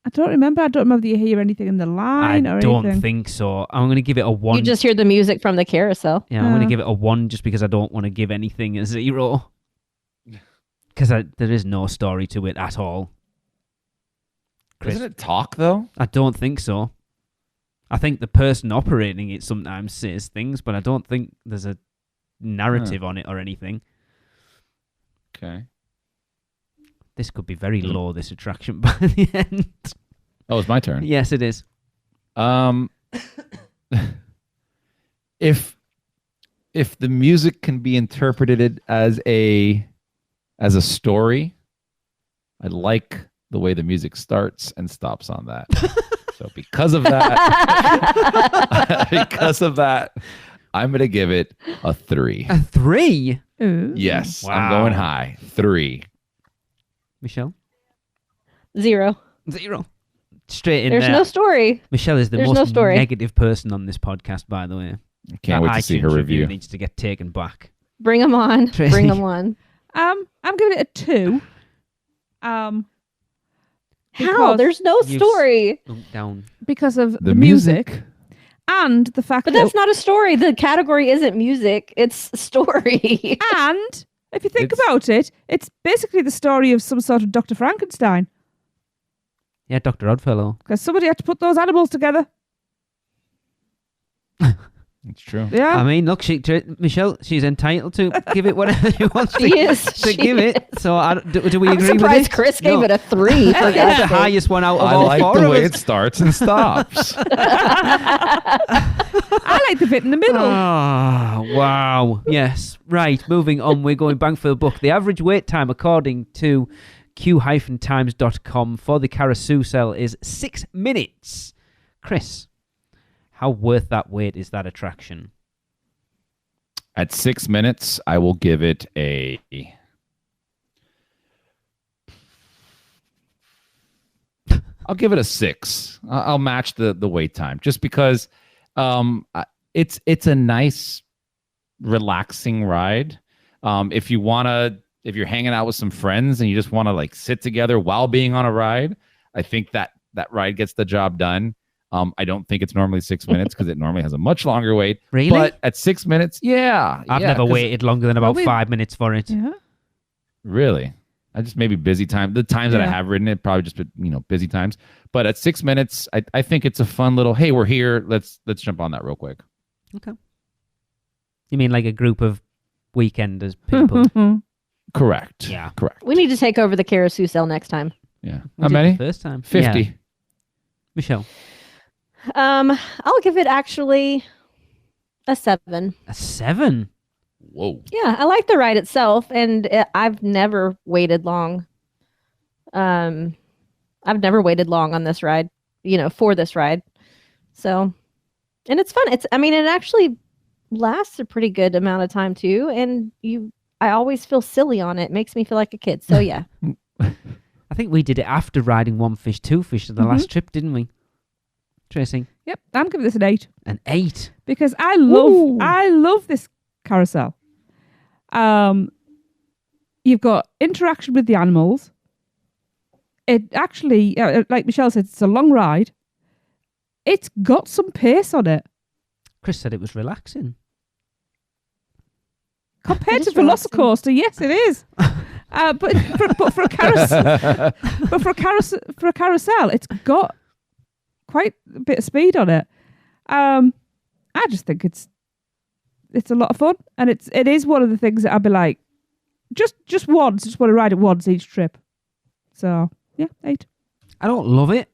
I don't remember. I don't remember that you hear anything in the line I or don't anything. think so. I'm going to give it a 1. You just hear the music from the carousel. Yeah, I'm going to Uh. give it a 1 just because I don't want to give anything a 0. Because there is no story to it at all. Chris? Doesn't it talk, though? I don't think so. I think the person operating it sometimes says things, but I don't think there's a narrative on it or anything. Okay. This could be very low, this attraction, by the end. Oh, it's my turn. Yes, it is. If if the music can be interpreted as a story, I like the way the music starts and stops on that. So because of that, I'm going to give it a 3. A 3? Ooh. Yes, Wow. I'm going high. 3. Michelle? 0. 0. Straight in There's there. no story. Michelle is the There's most no story. negative person on this podcast, by the way. Can't wait to see her iTunes review. needs to get taken back. Bring them on. Tracy. Bring them on. I'm giving it a 2. How? Because- There's no You've story. Down. because of The music and the fact But that that's not a story. The category isn't music. It's story. and if you think It's- about it, it's basically the story of some sort of Dr. Frankenstein Yeah, Dr. Oddfellow. because somebody had to put those animals together. It's true. Yeah. I mean, look, Michelle, she's entitled to give it whatever she wants She is. to She give it. is. So do we I'm agree with surprised it? Chris No. gave it a 3. For It's God's the sake. highest one out of I all like 4 the of way us. it starts and stops. I like the bit in the middle. Ah, wow. Yes. Right. Moving on. We're going bang for the buck. The average wait time, according to q-times.com for the carousel is 6 minutes. Chris, how worth that wait is that attraction? At 6 minutes, I will give it a... I'll give it a 6. I'll match the wait time just because it's a nice, relaxing ride. If you're hanging out with some friends and you just want to like sit together while being on a ride, I think that ride gets the job done. I don't think it's normally 6 minutes because it normally has a much longer wait. Really? But at 6 minutes, yeah. I've yeah, never 'cause- waited longer than about 5 minutes for it. Yeah. Really? I just maybe busy time. The times that I Yeah. have ridden it, probably just busy times. But at 6 minutes, I think it's a fun little. Hey, we're here. Let's jump on that real quick. Okay. You mean like a group of weekenders people? Correct. Yeah. Correct. We need to take over the carousel next time. Yeah. We How did many? the first time. 50. Yeah. Michelle, I'll give it actually a 7. a 7. Whoa. Yeah, I like the ride itself, and I've never waited long. I've never waited long on this ride, for this ride. So, and it's fun. It actually lasts a pretty good amount of time too, and I always feel silly on it. It makes me feel like a kid. So yeah. I think we did it after riding One Fish, Two Fish on the last trip, didn't we? Tracy, Yep. I'm giving this an 8 an 8. because I Ooh. love this carousel. You've got interaction with the animals. It actually, like Michelle said, it's a long ride. It's got some pace on it Chris said it was relaxing. compared It to is relaxing. Velocicoaster. Yes, it is. But for a carousel, for a carousel, it's got quite a bit of speed on it. I just think it's a lot of fun, and it is one of the things that I'd be like, just want to ride it once each trip. So yeah, 8. I don't love it.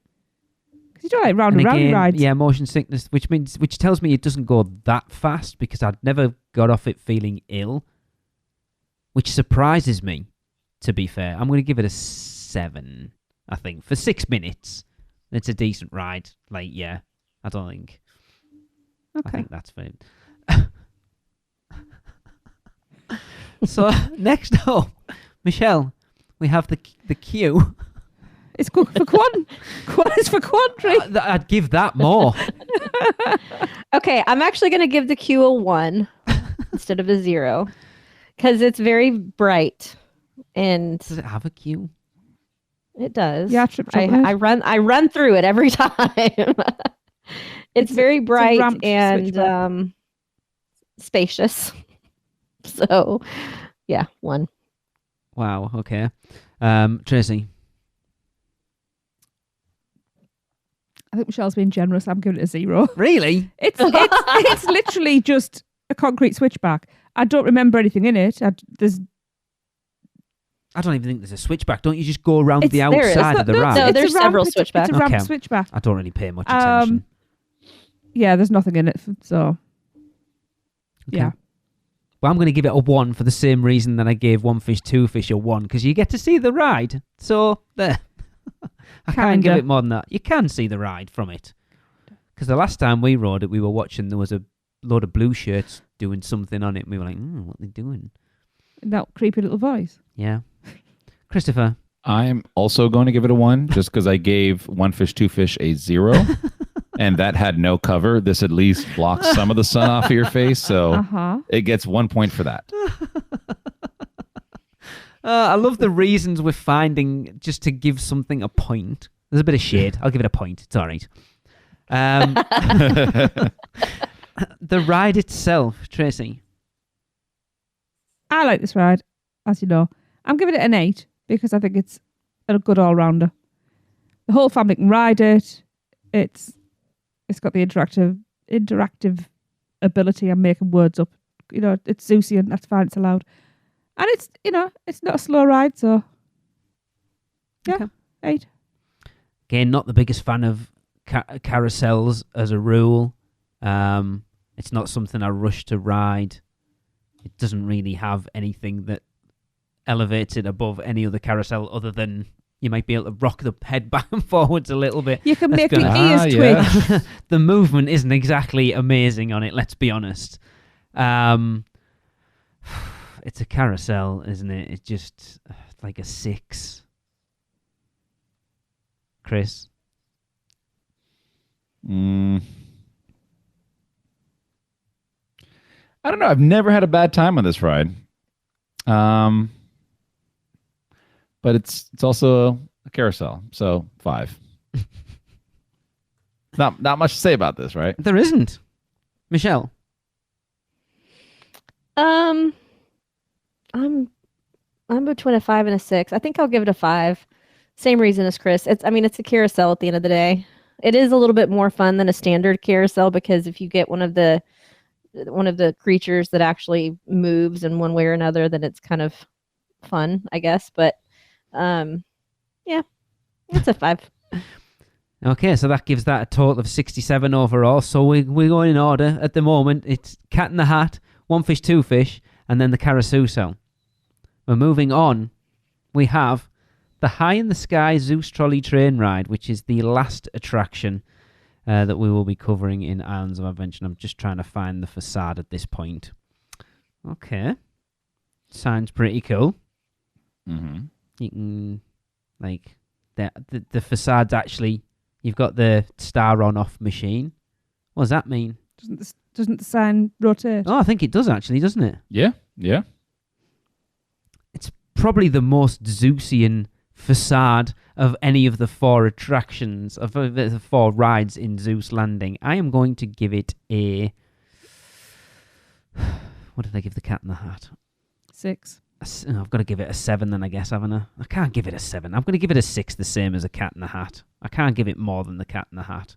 Because you don't like round and round again, rides. yeah, motion sickness, which tells me it doesn't go that fast because I'd never got off it feeling ill, which surprises me. To be fair, I'm going to give it a 7. I think for 6 minutes, it's a decent ride. Like, yeah, I don't think. I Okay. think that's fine. So next up, Michelle, we have the queue. It's good for it's for quandary. I'd give that more. Okay, I'm actually going to give the queue a 1 instead of a 0 because it's very bright, and Does it have a queue? it does. Yeah, trip I run through it every time. It's very bright ramped and switchback. spacious. So, yeah, 1. Wow. Okay. Tracy. I think Michelle's being generous. I'm giving it a 0. Really? It's literally just a concrete switchback. I don't remember anything in it. I don't even think there's a switchback. Don't you just go around It's- the there is. outside of the No, ride? No, it's there's a ramp, several it's switchbacks. a ramp Okay. switchback. I don't really pay much attention. Yeah, there's nothing in it. So, Okay. yeah. But I'm going to give it a 1 for the same reason that I gave One Fish, Two Fish a 1, because you get to see the ride. So, there. I can't give it more than that. You can see the ride from it. Because the last time we rode it, we were watching, there was a load of blue shirts doing something on it, and we were like, what are they doing? That creepy little voice. Yeah. Christopher? I'm also going to give it a 1, just because I gave One Fish, Two Fish a 0. And that had no cover. This at least blocks some of the sun off of your face, so it gets 1 point for that. I love the reasons we're finding just to give something a point. There's a bit of shade. I'll give it a point. It's all right. The ride itself, Tracy. I like this ride, as you know. I'm giving it an 8 because I think it's a good all-rounder. The whole family can ride it. It's got the interactive ability. I'm making words up. You know, it's Zeusian. That's fine. It's allowed. And it's, you know, it's not a slow ride. So, yeah, Okay. 8. Again, not the biggest fan of carousels as a rule. It's not something I rush to ride. It doesn't really have anything that elevates it above any other carousel other than you might be able to rock the head back and forwards a little bit. You can That's make the gonna- ears twitch. The movement isn't exactly amazing on it, let's be honest. It's a carousel, isn't it? It's just like a 6. Chris? I don't know. I've never had a bad time on this ride. But it's also a carousel, so 5. Not much to say about this, right? There isn't. Michelle? I'm between a 5 and a 6. I think I'll give it a 5. Same reason as Chris. It's a carousel at the end of the day. It is a little bit more fun than a standard carousel because if you get one of the creatures that actually moves in one way or another, then it's kind of fun, I guess. But yeah, it's a 5. Okay, so that gives that a total of 67 overall. So we're going in order at the moment. It's Cat in the Hat, One Fish, Two Fish, and then the Carousel. We're moving on. We have the High in the Sky Zeus Trolley Train Ride, which is the last attraction that we will be covering in Islands of Adventure. I'm just trying to find the facade at this point. Okay. Sounds pretty cool. Mm-hmm. You can, like, the facade's actually, you've got the star on-off machine. What does that mean? Doesn't the sign rotate? Oh, I think it does actually, doesn't it? Yeah. It's probably the most Zeusian facade of any of the 4 attractions, of the 4 rides in Seuss Landing. I am going to give it a... What did I give the Cat in the Hat? 6. I've got to give it a 7 then, I guess, haven't I? I can't give it a 7. I'm going to give it a 6, the same as a Cat in the Hat. I can't give it more than the Cat in the Hat.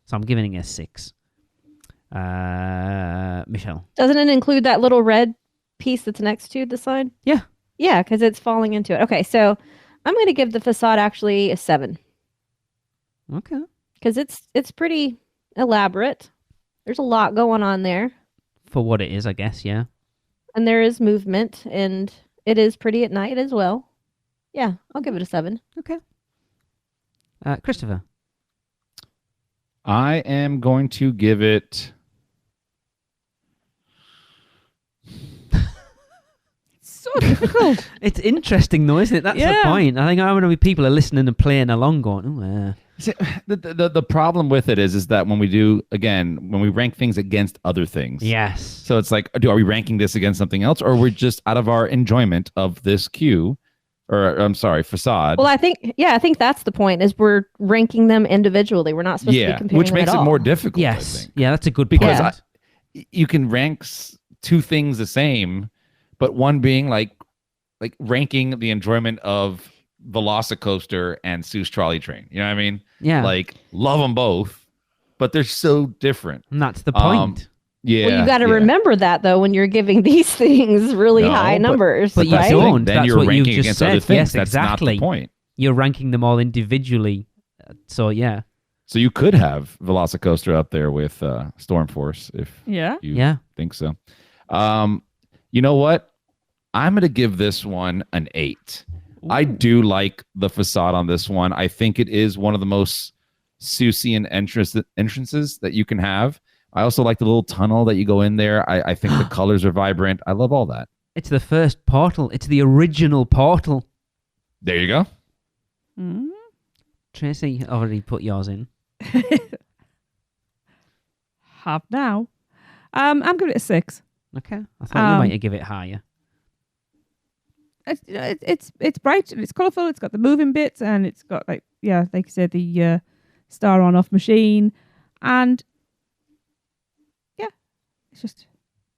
So I'm giving it a 6. Michelle? Doesn't it include that little red piece that's next to the sign? Yeah. Yeah, because it's falling into it. Okay, so I'm going to give the facade actually a 7 Okay. because it's pretty elaborate. There's a lot going on there, For what it is, I guess, yeah. and there is movement, and it is pretty at night as well. Yeah, I'll give it a 7. Okay. Christopher? I am going to give it... So difficult. It's interesting though, isn't it? That's the point. I think how many people are listening and playing along going, oh, See, the problem with it is that when we rank things against other things. yes. So it's like, are we ranking this against something else, or we're just out of our enjoyment of this queue, or I'm sorry, facade? Well, I think that's the point. Is we're ranking them individually. We're not supposed to be comparing which them makes at it all. more difficult. I Yes. think. Yeah, that's a good Because point. you can rank 2 things the same, but one being like ranking the enjoyment of Velocicoaster and Seuss Trolley Train. You know what I mean? Yeah. Like, love them both, but they're so different. And that's the point. Yeah. Well, you got to remember that though when you're giving these things really high numbers. but you right? don't. Then That's you're what you ranking just against said. other things. Yes, That's exactly. not the point. You're ranking them all individually. So, yeah. So you could have Velocicoaster up there with Storm Force if Yeah. you Yeah. think so. You know what? I'm going to give this one an 8. I do like the facade on this one. I think it is one of the most Seussian entrances that you can have. I also like the little tunnel that you go in there. I think the colors are vibrant. I love all that. It's the first portal. It's the original portal. There you go. Mm. Tracy already put yours in. Have now. I'm giving it a 6. Okay. I thought you might give it higher. It's bright and it's colourful. It's got the moving bits and it's got like you said, the star on off machine, and it's just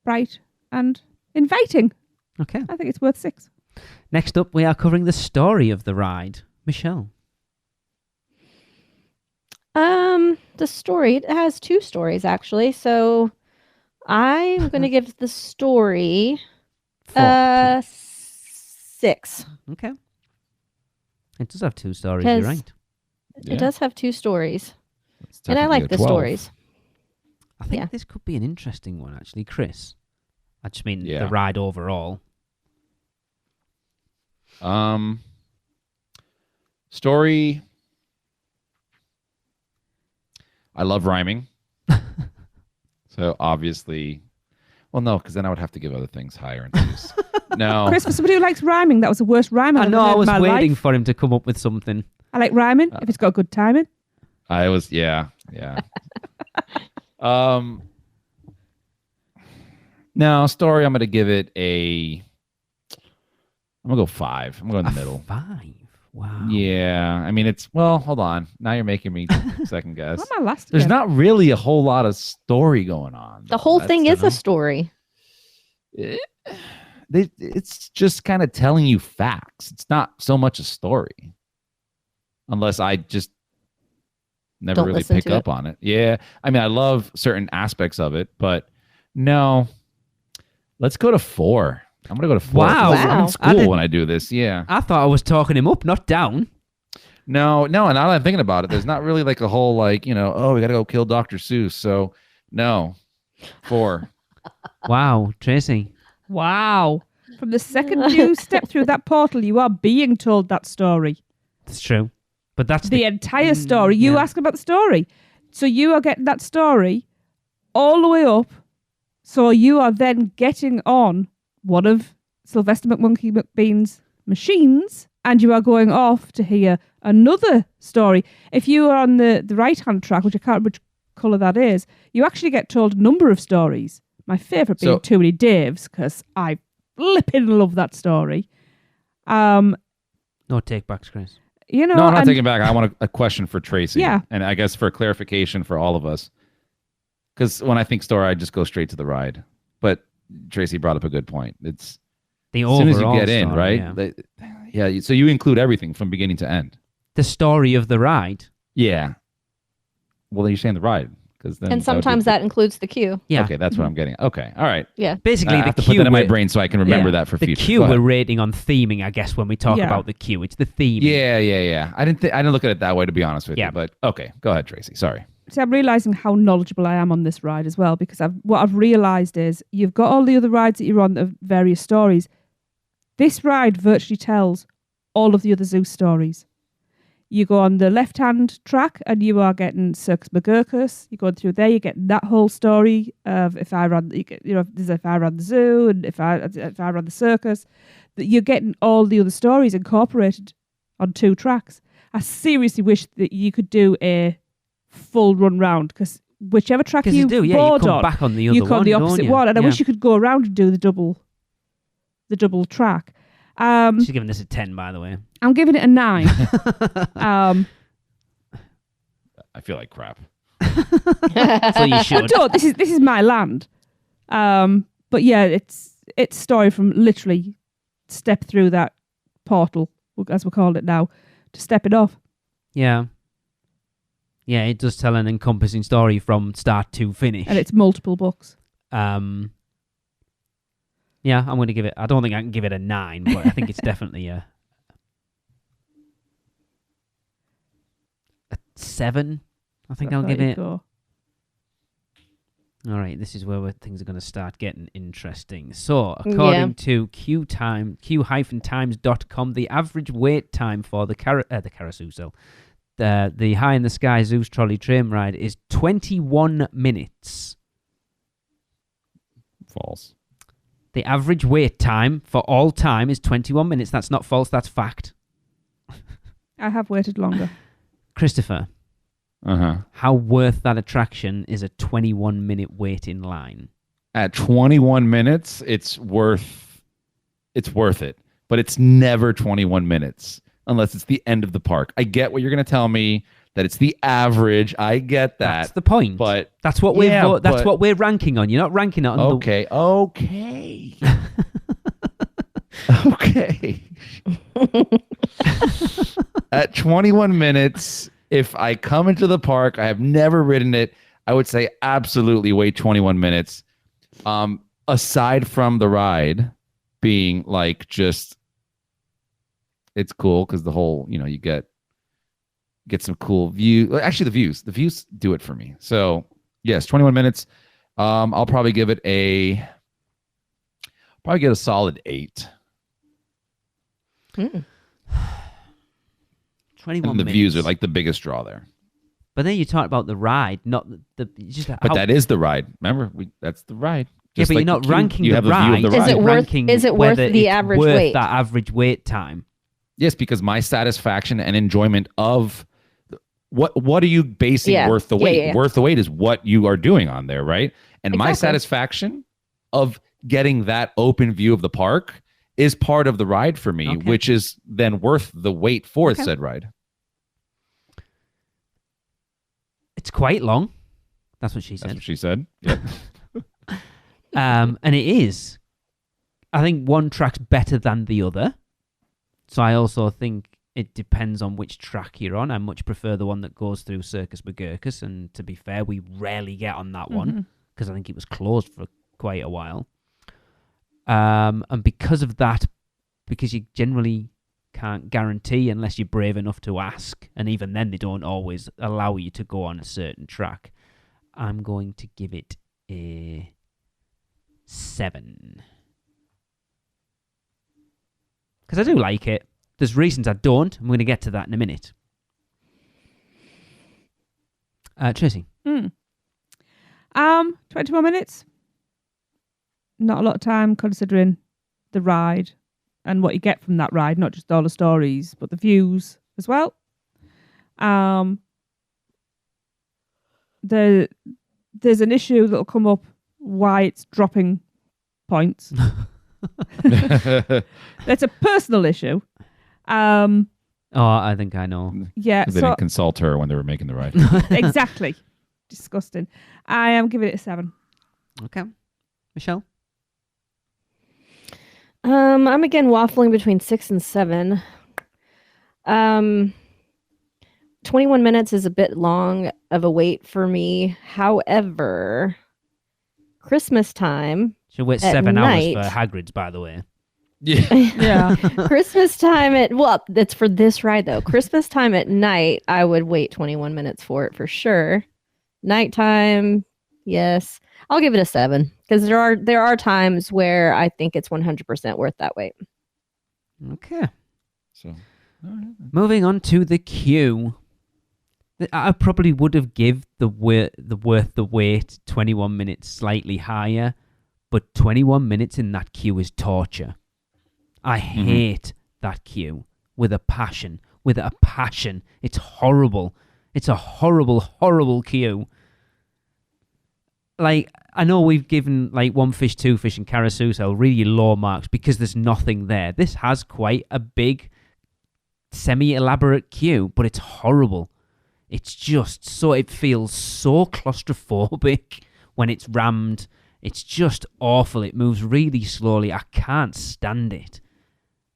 bright and inviting. Okay. I think it's worth 6. Next up, we are covering the story of the ride. Michelle. The story, it has 2 stories actually. So I'm going to give the story 6. Okay. It does have 2 stories, Because you're right. It does have 2 stories. It's And I technically like a the 12. stories. I think Yeah. this could be an interesting one, actually. Chris. I just mean Yeah. the ride overall. Story. I love rhyming. So obviously, well, no, because then I would have to give other things higher. No. Chris, for somebody who likes rhyming, that was the worst rhyme I've I know, ever heard I was in my waiting life. for him to come up with something. I like rhyming if it's got good timing. I was, yeah. No, story, I'm going to give it I'm going to go 5. I'm going in the middle. 5. Wow. Yeah. I mean, hold on. Now you're making me second guess. What am I last There's again? not really a whole lot of story going on. The whole thing is a story. It's just kind of telling you facts. It's not so much a story. Unless I just never Don't really listen pick to up on it. Yeah. I mean, I love certain aspects of it, but no. Let's go to 4. I'm going to go to 4. Wow. I'm in Wow. school when I do this. Yeah. I thought I was talking him up, not down. No. And now that I'm thinking about it, there's not really like a whole we got to go kill Dr. Seuss. So no. 4. Wow, Tracy. Wow. From the second you step through that portal, you are being told that story. That's true. But that's The entire story. You yeah. ask about the story. So you are getting that story all the way up. So you are then getting on one of Sylvester McMonkey McBean's machines, and you are going off to hear another story. If you are on the right-hand track, which I can't remember which colour that is, you actually get told a number of stories. My favourite being Too Many Daves, because I flipping love that story. No take backs, Chris. You know, No, I'm not taking it back. I want a question for Tracy. Yeah. And I guess for clarification for all of us. Because when I think story, I just go straight to the ride. But Tracy brought up a good point. It's The as soon as you overall get in, story, right? Yeah. So you include everything from beginning to end. The story of the ride. Yeah. Well, then you're saying the ride. Then And sometimes that includes the queue. Yeah. Okay, that's what I'm getting. Okay, all right. Yeah. Basically, I the have to queue put that in my we're- brain so I can remember that for the future. queue Go ahead. we're rating on theming, I guess, when we talk Yeah. about the queue. It's the theme. Yeah. I didn't look at it that way, to be honest with Yeah. you. But okay, go ahead, Tracy. Sorry. See, I'm realising how knowledgeable I am on this ride as well, because what I've realised is you've got all the other rides that you're on of various stories. This ride virtually tells all of the other zoo stories. You go on the left-hand track and you are getting Circus McGurkus. You go through there, you get that whole story of if I ran the zoo and if I ran the circus. That you're getting all the other stories incorporated on 2 tracks. I seriously wish that you could do a full run round, because whichever track 'Cause you you do, yeah, you board come on, back on the other you come one, the don't opposite you? one, and I Yeah. wish you could go around and do the double track. She's giving this a 10, by the way. I'm giving it a 9. I feel like crap. So you I should. don't. This is my land. But yeah, it's story from literally step through that portal, as we call it now, to step it off. Yeah. Yeah, it does tell an encompassing story from start to finish. And it's multiple books. Yeah, I'm going to give it... I don't think I can give it a 9, but I think it's definitely a 7. I think I'll give it... Go. All right, this is where things are going to start getting interesting. So, according to q-times.com, the average wait time for the Carousel, the High in the Sky Zeus trolley train ride is 21 minutes. False. The average wait time for all time is 21 minutes. That's not false, that's fact. I have waited longer. Christopher. Uh-huh. How worth that attraction is a 21-minute wait in line? At 21 minutes, it's worth it. But it's never 21 minutes unless it's the end of the park. I get what you're going to tell me, that it's the average. I get that. That's the point. But that's what we're ranking on. You're not ranking it on Okay. Okay. At 21 minutes, if I come into the park, I have never ridden it, I would say absolutely wait 21 minutes. Aside from the ride being like just, it's cool because the whole, you get some cool view. Actually, the views do it for me. So yes, 21 minutes. I'll probably give it a solid 8. 21 and the minutes. Views are like the biggest draw there. But then you talk about the ride, not the just. But that is the ride. Remember, that's the ride. Just yeah, but like you're not ranking the ride. Is it worth the average wait? That average wait time. Yes, because my satisfaction and enjoyment of what are you basing worth the wait? Yeah. Worth the wait is what you are doing on there, right? And my satisfaction of getting that open view of the park is part of the ride for me, which is then worth the wait for said ride. It's quite long. That's what she said. That's what she said. Yep. And it is. I think one track's better than the other. So I also think it depends on which track you're on. I much prefer the one that goes through Circus McGurkus. And to be fair, we rarely get on that one because I think it was closed for quite a while. And because of that, because you generally can't guarantee unless you're brave enough to ask, and even then they don't always allow you to go on a certain track, I'm going to give it a 7. Because I do like it. There's reasons I don't. I'm going to get to that in a minute. Tracy? 21 minutes. Not a lot of time considering the ride and what you get from that ride, not just all the stories, but the views as well. There's an issue that'll come up why it's dropping points. That's a personal issue. I think I know. Yeah. They didn't consult her when they were making the ride. Exactly. Disgusting. I am giving it a 7. Okay. Michelle? I'm again waffling between 6 and 7. 21 minutes is a bit long of a wait for me. However, Christmas time. She'll wait 7 hours for Hagrid's, by the way. Yeah. Christmas time that's for this ride though. Christmas time at night, I would wait 21 minutes for it for sure. Nighttime, yes. I'll give it a 7 because there are times where I think it's 100% worth that wait. Okay. So, moving on to the queue. I probably would have give the worth the wait 21 minutes slightly higher, but 21 minutes in that queue is torture. I hate that queue with a passion. It's horrible. It's a horrible, horrible queue. Like, I know we've given like 1 fish, 2 fish, and Carousel really low marks because there's nothing there. This has quite a big, semi-elaborate queue, but it's horrible. It's just it feels so claustrophobic when it's rammed. It's just awful. It moves really slowly. I can't stand it.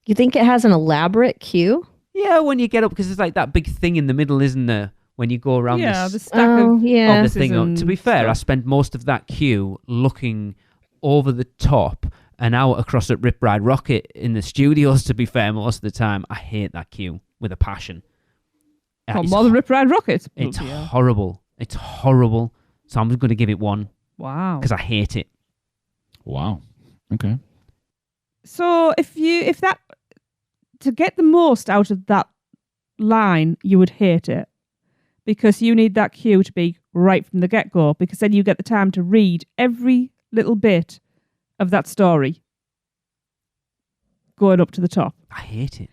You think it has an elaborate queue? Yeah, when you get up, because there's like that big thing in the middle, isn't there? When you go around the stack of the thing. To be fair, I spent most of that queue looking over the top and out across at Rip Ride Rocket in the studios, to be fair, most of the time. I hate that queue with a passion. More than Rip Ride Rocket. It's horrible. It's horrible. So I'm just going to give it 1. Wow. because I hate it. Wow. Okay. So if that to get the most out of that line, you would hate it because you need that cue to be right from the get-go because then you get the time to read every little bit of that story going up to the top. I hate it.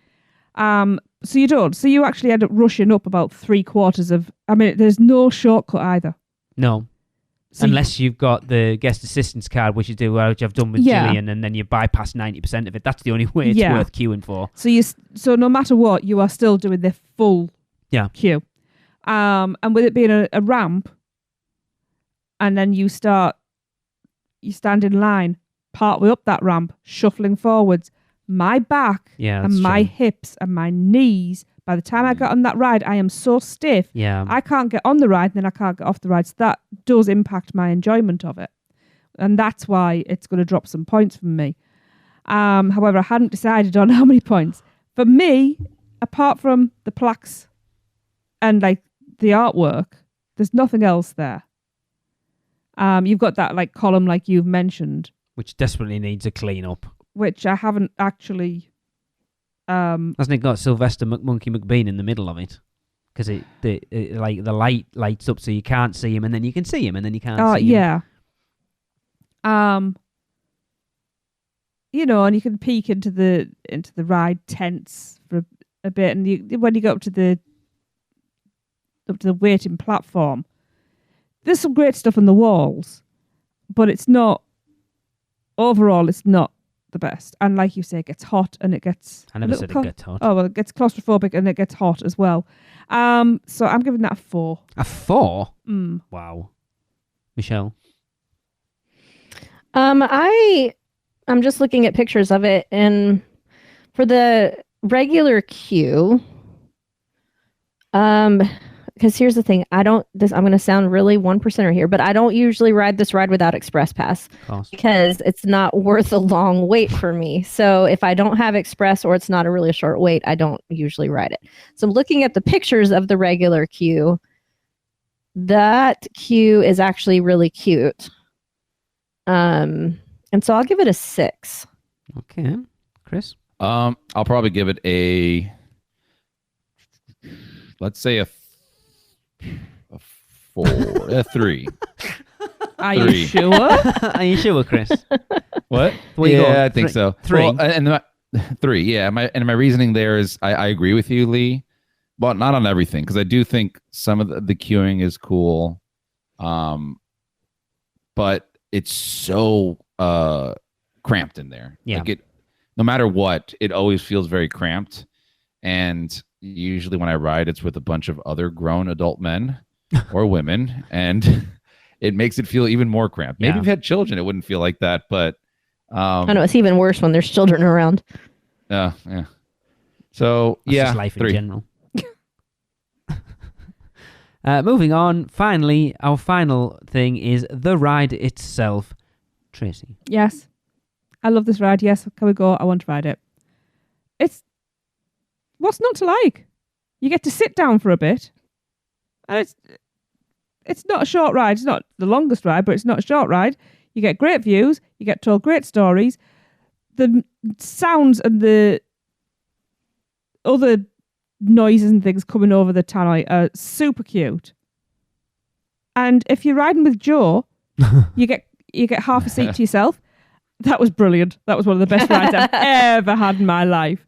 So you don't. So you actually end up rushing up about 3/4 of. I mean, there's no shortcut either. No. So Unless you've got the guest assistance card, which I've done with Yeah. Gillian, and then you bypass 90% of it. That's the only way it's Yeah. worth queuing for. So no matter what, you are still doing the full Yeah. queue. And with it being a ramp, and then you stand in line, partway up that ramp, shuffling forwards. My back Yeah, and that's my true. hips and my knees. By the time I get on that ride, I am so stiff. Yeah. I can't get on the ride, and then I can't get off the ride. So that does impact my enjoyment of it. And that's why it's going to drop some points from me. However, I hadn't decided on how many points. For me, apart from the plaques and like the artwork, there's nothing else there. You've got that like column like you've mentioned, Which desperately needs a clean up. which I haven't actually... Hasn't it got Sylvester McMonkey McBean in the middle of it? Because like the light lights up so you can't see him, and then you can see him, and then you can't see him. yeah. And you can peek into the ride tents for a bit, and when you go up to the waiting platform, there's some great stuff on the walls, but it's not the best. And like you say, it gets hot and it gets... I never said it gets hot. Oh, well, it gets claustrophobic and it gets hot as well. So I'm giving that a 4. A 4? Mm. Wow. Michelle? I'm just looking at pictures of it, and for the regular queue, because here's the thing, I'm going to sound really 1%er here, but I don't usually ride this ride without Express Pass because it's not worth a long wait for me. So if I don't have Express or it's not a really short wait, I don't usually ride it. So I'm looking at the pictures of the regular queue. That queue is actually really cute. And so I'll give it a 6. Okay. Chris? I'll probably give it let's say a 4, a 3. Are 3. you sure? Are you sure, Chris? What? Where you Yeah, going? I think so. 3. Well, and 3, yeah. My reasoning there is I agree with you, Lee, but not on everything, because I do think some of the queuing is cool, but it's so cramped in there. Yeah. Like no matter what, it always feels very cramped, and usually when I ride, it's with a bunch of other grown adult men or women, and it makes it feel even more cramped. Maybe Yeah. if you had children, it wouldn't feel like that, but I know it's even worse when there's children around. yeah. So That's yeah, just life 3. in general. Moving on, finally, our final thing is the ride itself. Tracy? Yes. I love this ride. Yes, can we go? I want to ride it. What's not to like? You get to sit down for a bit. And it's not a short ride. It's not the longest ride, but it's not a short ride. You get great views. You get told great stories. The sounds and the other noises and things coming over the tannoy are super cute. And if you're riding with Joe, you get half a seat to yourself. That was brilliant. That was one of the best rides I've ever had in my life.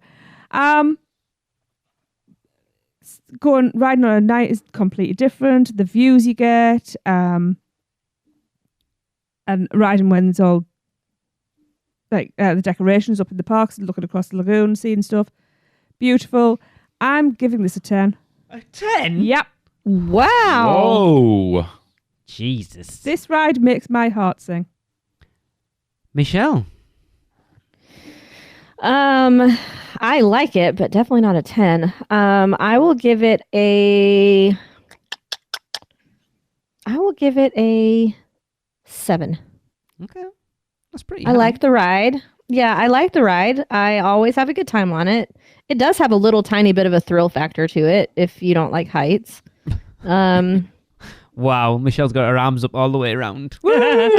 Riding on a night is completely different. The views you get, and riding when it's all like the decorations up in the parks, looking across the lagoon, seeing stuff, beautiful. I'm giving this a 10. A 10? Yep. Wow. Whoa. Jesus. This ride makes my heart sing. Michelle? I like it, but definitely not a 10. I will give it a 7. Okay. That's pretty I like the ride. Yeah, I like the ride. I always have a good time on it. It does have a little tiny bit of a thrill factor to it if you don't like heights. Well, Wow, Michelle's got her arms up all the way around. Well,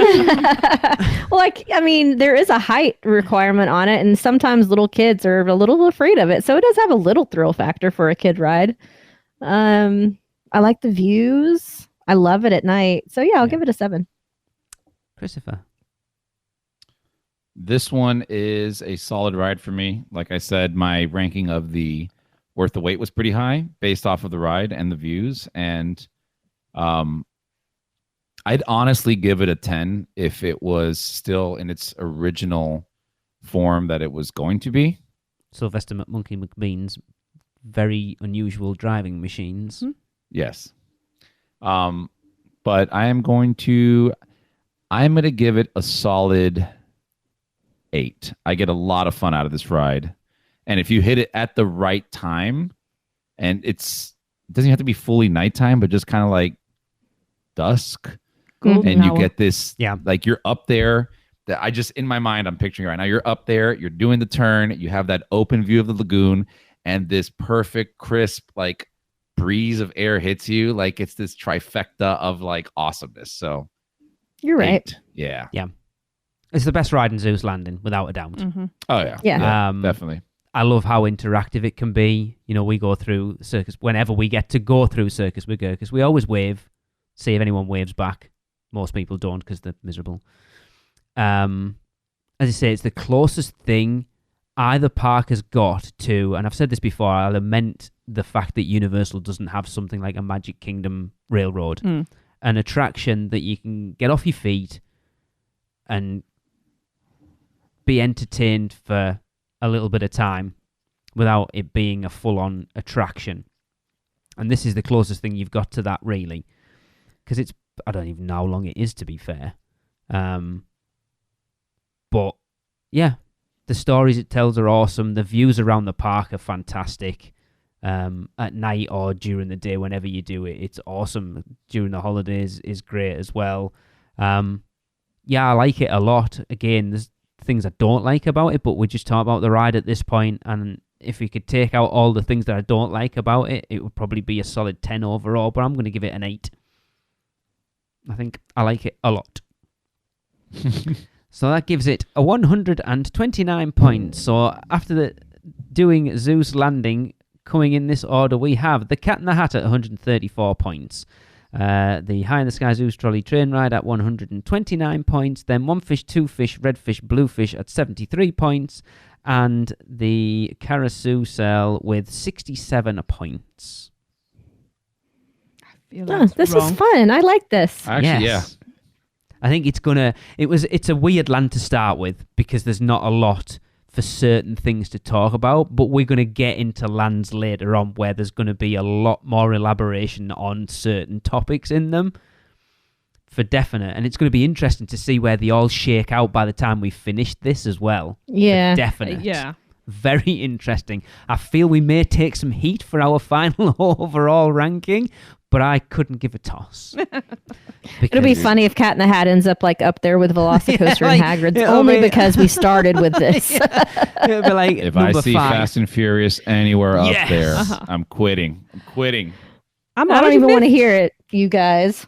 there is a height requirement on it, and sometimes little kids are a little afraid of it. So it does have a little thrill factor for a kid ride. I like the views. I love it at night. So yeah, I'll give it a 7. Christopher. This one is a solid ride for me. Like I said, my ranking of the worth the wait was pretty high based off of the ride and the views. And I'd honestly give it a 10 if it was still in its original form that it was going to be. Sylvester McMonkey McBean's very unusual driving machines. Yes. But I'm going to give it a solid 8. I get a lot of fun out of this ride. And if you hit it at the right time, and it doesn't have to be fully nighttime, but just kind of like dusk, and you get this, like you're up there. That I just, in my mind, I'm picturing right now, you're up there, you're doing the turn, you have that open view of the lagoon, and this perfect, crisp, like breeze of air hits you. Like it's this trifecta of like awesomeness. So you're right. 8. Yeah. Yeah. It's the best ride in Seuss Landing, without a doubt. Mm-hmm. Oh, yeah. Yeah. Definitely. I love how interactive it can be. You know, we go through Circus, whenever we get to go through Circus Circus, we always wave, see if anyone waves back. Most people don't because they're miserable. As I say, it's the closest thing either park has got to, and I've said this before, I lament the fact that Universal doesn't have something like a Magic Kingdom Railroad. An attraction that you can get off your feet and be entertained for a little bit of time without it being a full-on attraction. And this is the closest thing you've got to that, really. Because it's, I don't even know how long it is, to be fair. But, yeah, the stories it tells are awesome. The views around the park are fantastic. At night or during the day, whenever you do it, it's awesome. During the holidays is great as well. Yeah, I like it a lot. Again, there's things I don't like about it, but we just talk about the ride at this point, and if we could take out all the things that I don't like about it, it would probably be a solid 10 overall, but I'm going to give it an 8. I think I like it a lot. So that gives it a 129 points. So after doing Seuss Landing, coming in this order, we have The Cat in the Hat at 134 points. The High in the Sky Zeus Trolley Train Ride at 129 points. Then One Fish, Two Fish, Red Fish, Blue Fish at 73 points. And the Carousel with 67 points. I feel that's this wrong. is fun. I like this. Actually, yes. I think it's a weird land to start with because there's not a lot for certain things to talk about, but we're going to get into lands later on where there's going to be a lot more elaboration on certain topics in them for definite, and it's going to be interesting to see where they all shake out by the time we finish this as well. Yeah. For definite. Yeah. Very interesting. I feel we may take some heat for our final overall ranking, but I couldn't give a toss. It'll be funny if Cat in the Hat ends up like up there with Velocicoaster like, and Hagrid's, only because we started with this. It'll be like if I see 5. Fast and Furious anywhere up there, Uh-huh. I'm quitting. I don't even want to hear it, you guys.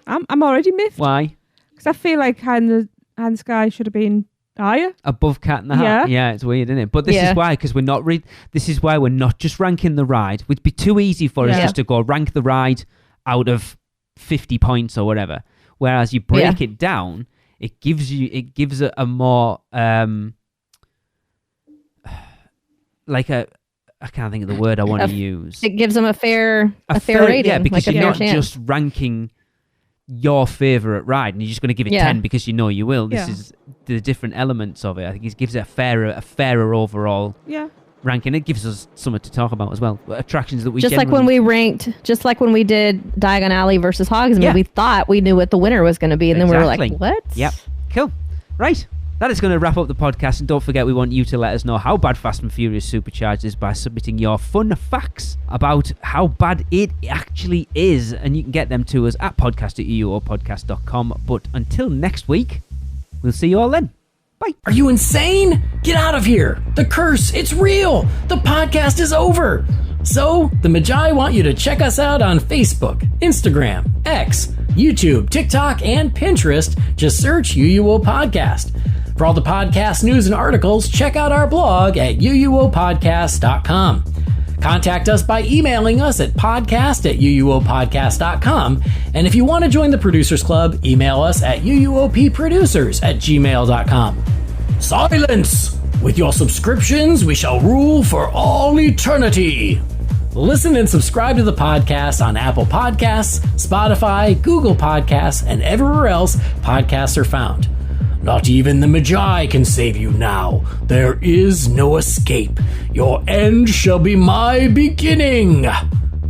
I'm already miffed. Why? Because I feel like Hand the Sky should have been higher. Above Cat in the Hat. Yeah, it's weird, isn't it? But this is why, because we're not this is why we're not just ranking the ride. It would be too easy for us just to go rank the ride out of 50 points or whatever. Whereas you break it down, it gives it a more like a, I can't think of the word I want to use. It gives them a fair rating. Yeah, because like you're not chance. just ranking your favourite ride and you're just going to give it 10 because you know you will. This is the different elements of it. I think it gives it a fairer overall ranking. It gives us something to talk about as well. Attractions that we just like when we did Diagon Alley versus Hogsmeade, we thought we knew what the winner was going to be, and then we were like, what? Yep. Cool. Right. That is going to wrap up the podcast, and don't forget we want you to let us know how bad Fast and Furious Supercharged is by submitting your fun facts about how bad it actually is, and you can get them to us at podcast@uuopodcast.com. But until next week, we'll see you all then. Bye. Are you insane? Get out of here. The curse, it's real. The podcast is over. So, the Magi want you to check us out on Facebook, Instagram, X, YouTube, TikTok, and Pinterest. Just search UUO Podcast. For all the podcast news and articles, check out our blog at uuopodcast.com. Contact us by emailing us at podcast@uuopodcast.com. And if you want to join the Producers Club, email us at uuopproducers@gmail.com. Silence! With your subscriptions, we shall rule for all eternity. Listen and subscribe to the podcast on Apple Podcasts, Spotify, Google Podcasts, and everywhere else podcasts are found. Not even the Magi can save you now. There is no escape. Your end shall be my beginning.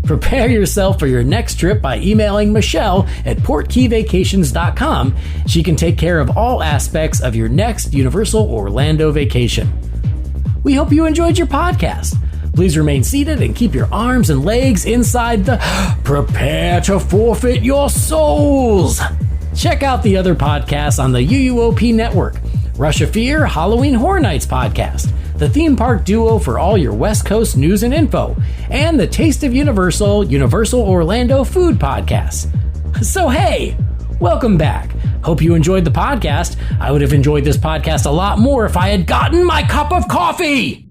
Prepare yourself for your next trip by emailing Michelle at portkeyvacations.com. She can take care of all aspects of your next Universal Orlando vacation. We hope you enjoyed your podcast. Please remain seated and keep your arms and legs inside the prepare to forfeit your souls. Check out the other podcasts on the UUOP network. Rush of Fear, Halloween Horror Nights podcast, the theme park duo for all your West Coast news and info, and the Taste of Universal, Universal Orlando food podcast. So hey, welcome back. Hope you enjoyed the podcast. I would have enjoyed this podcast a lot more if I had gotten my cup of coffee.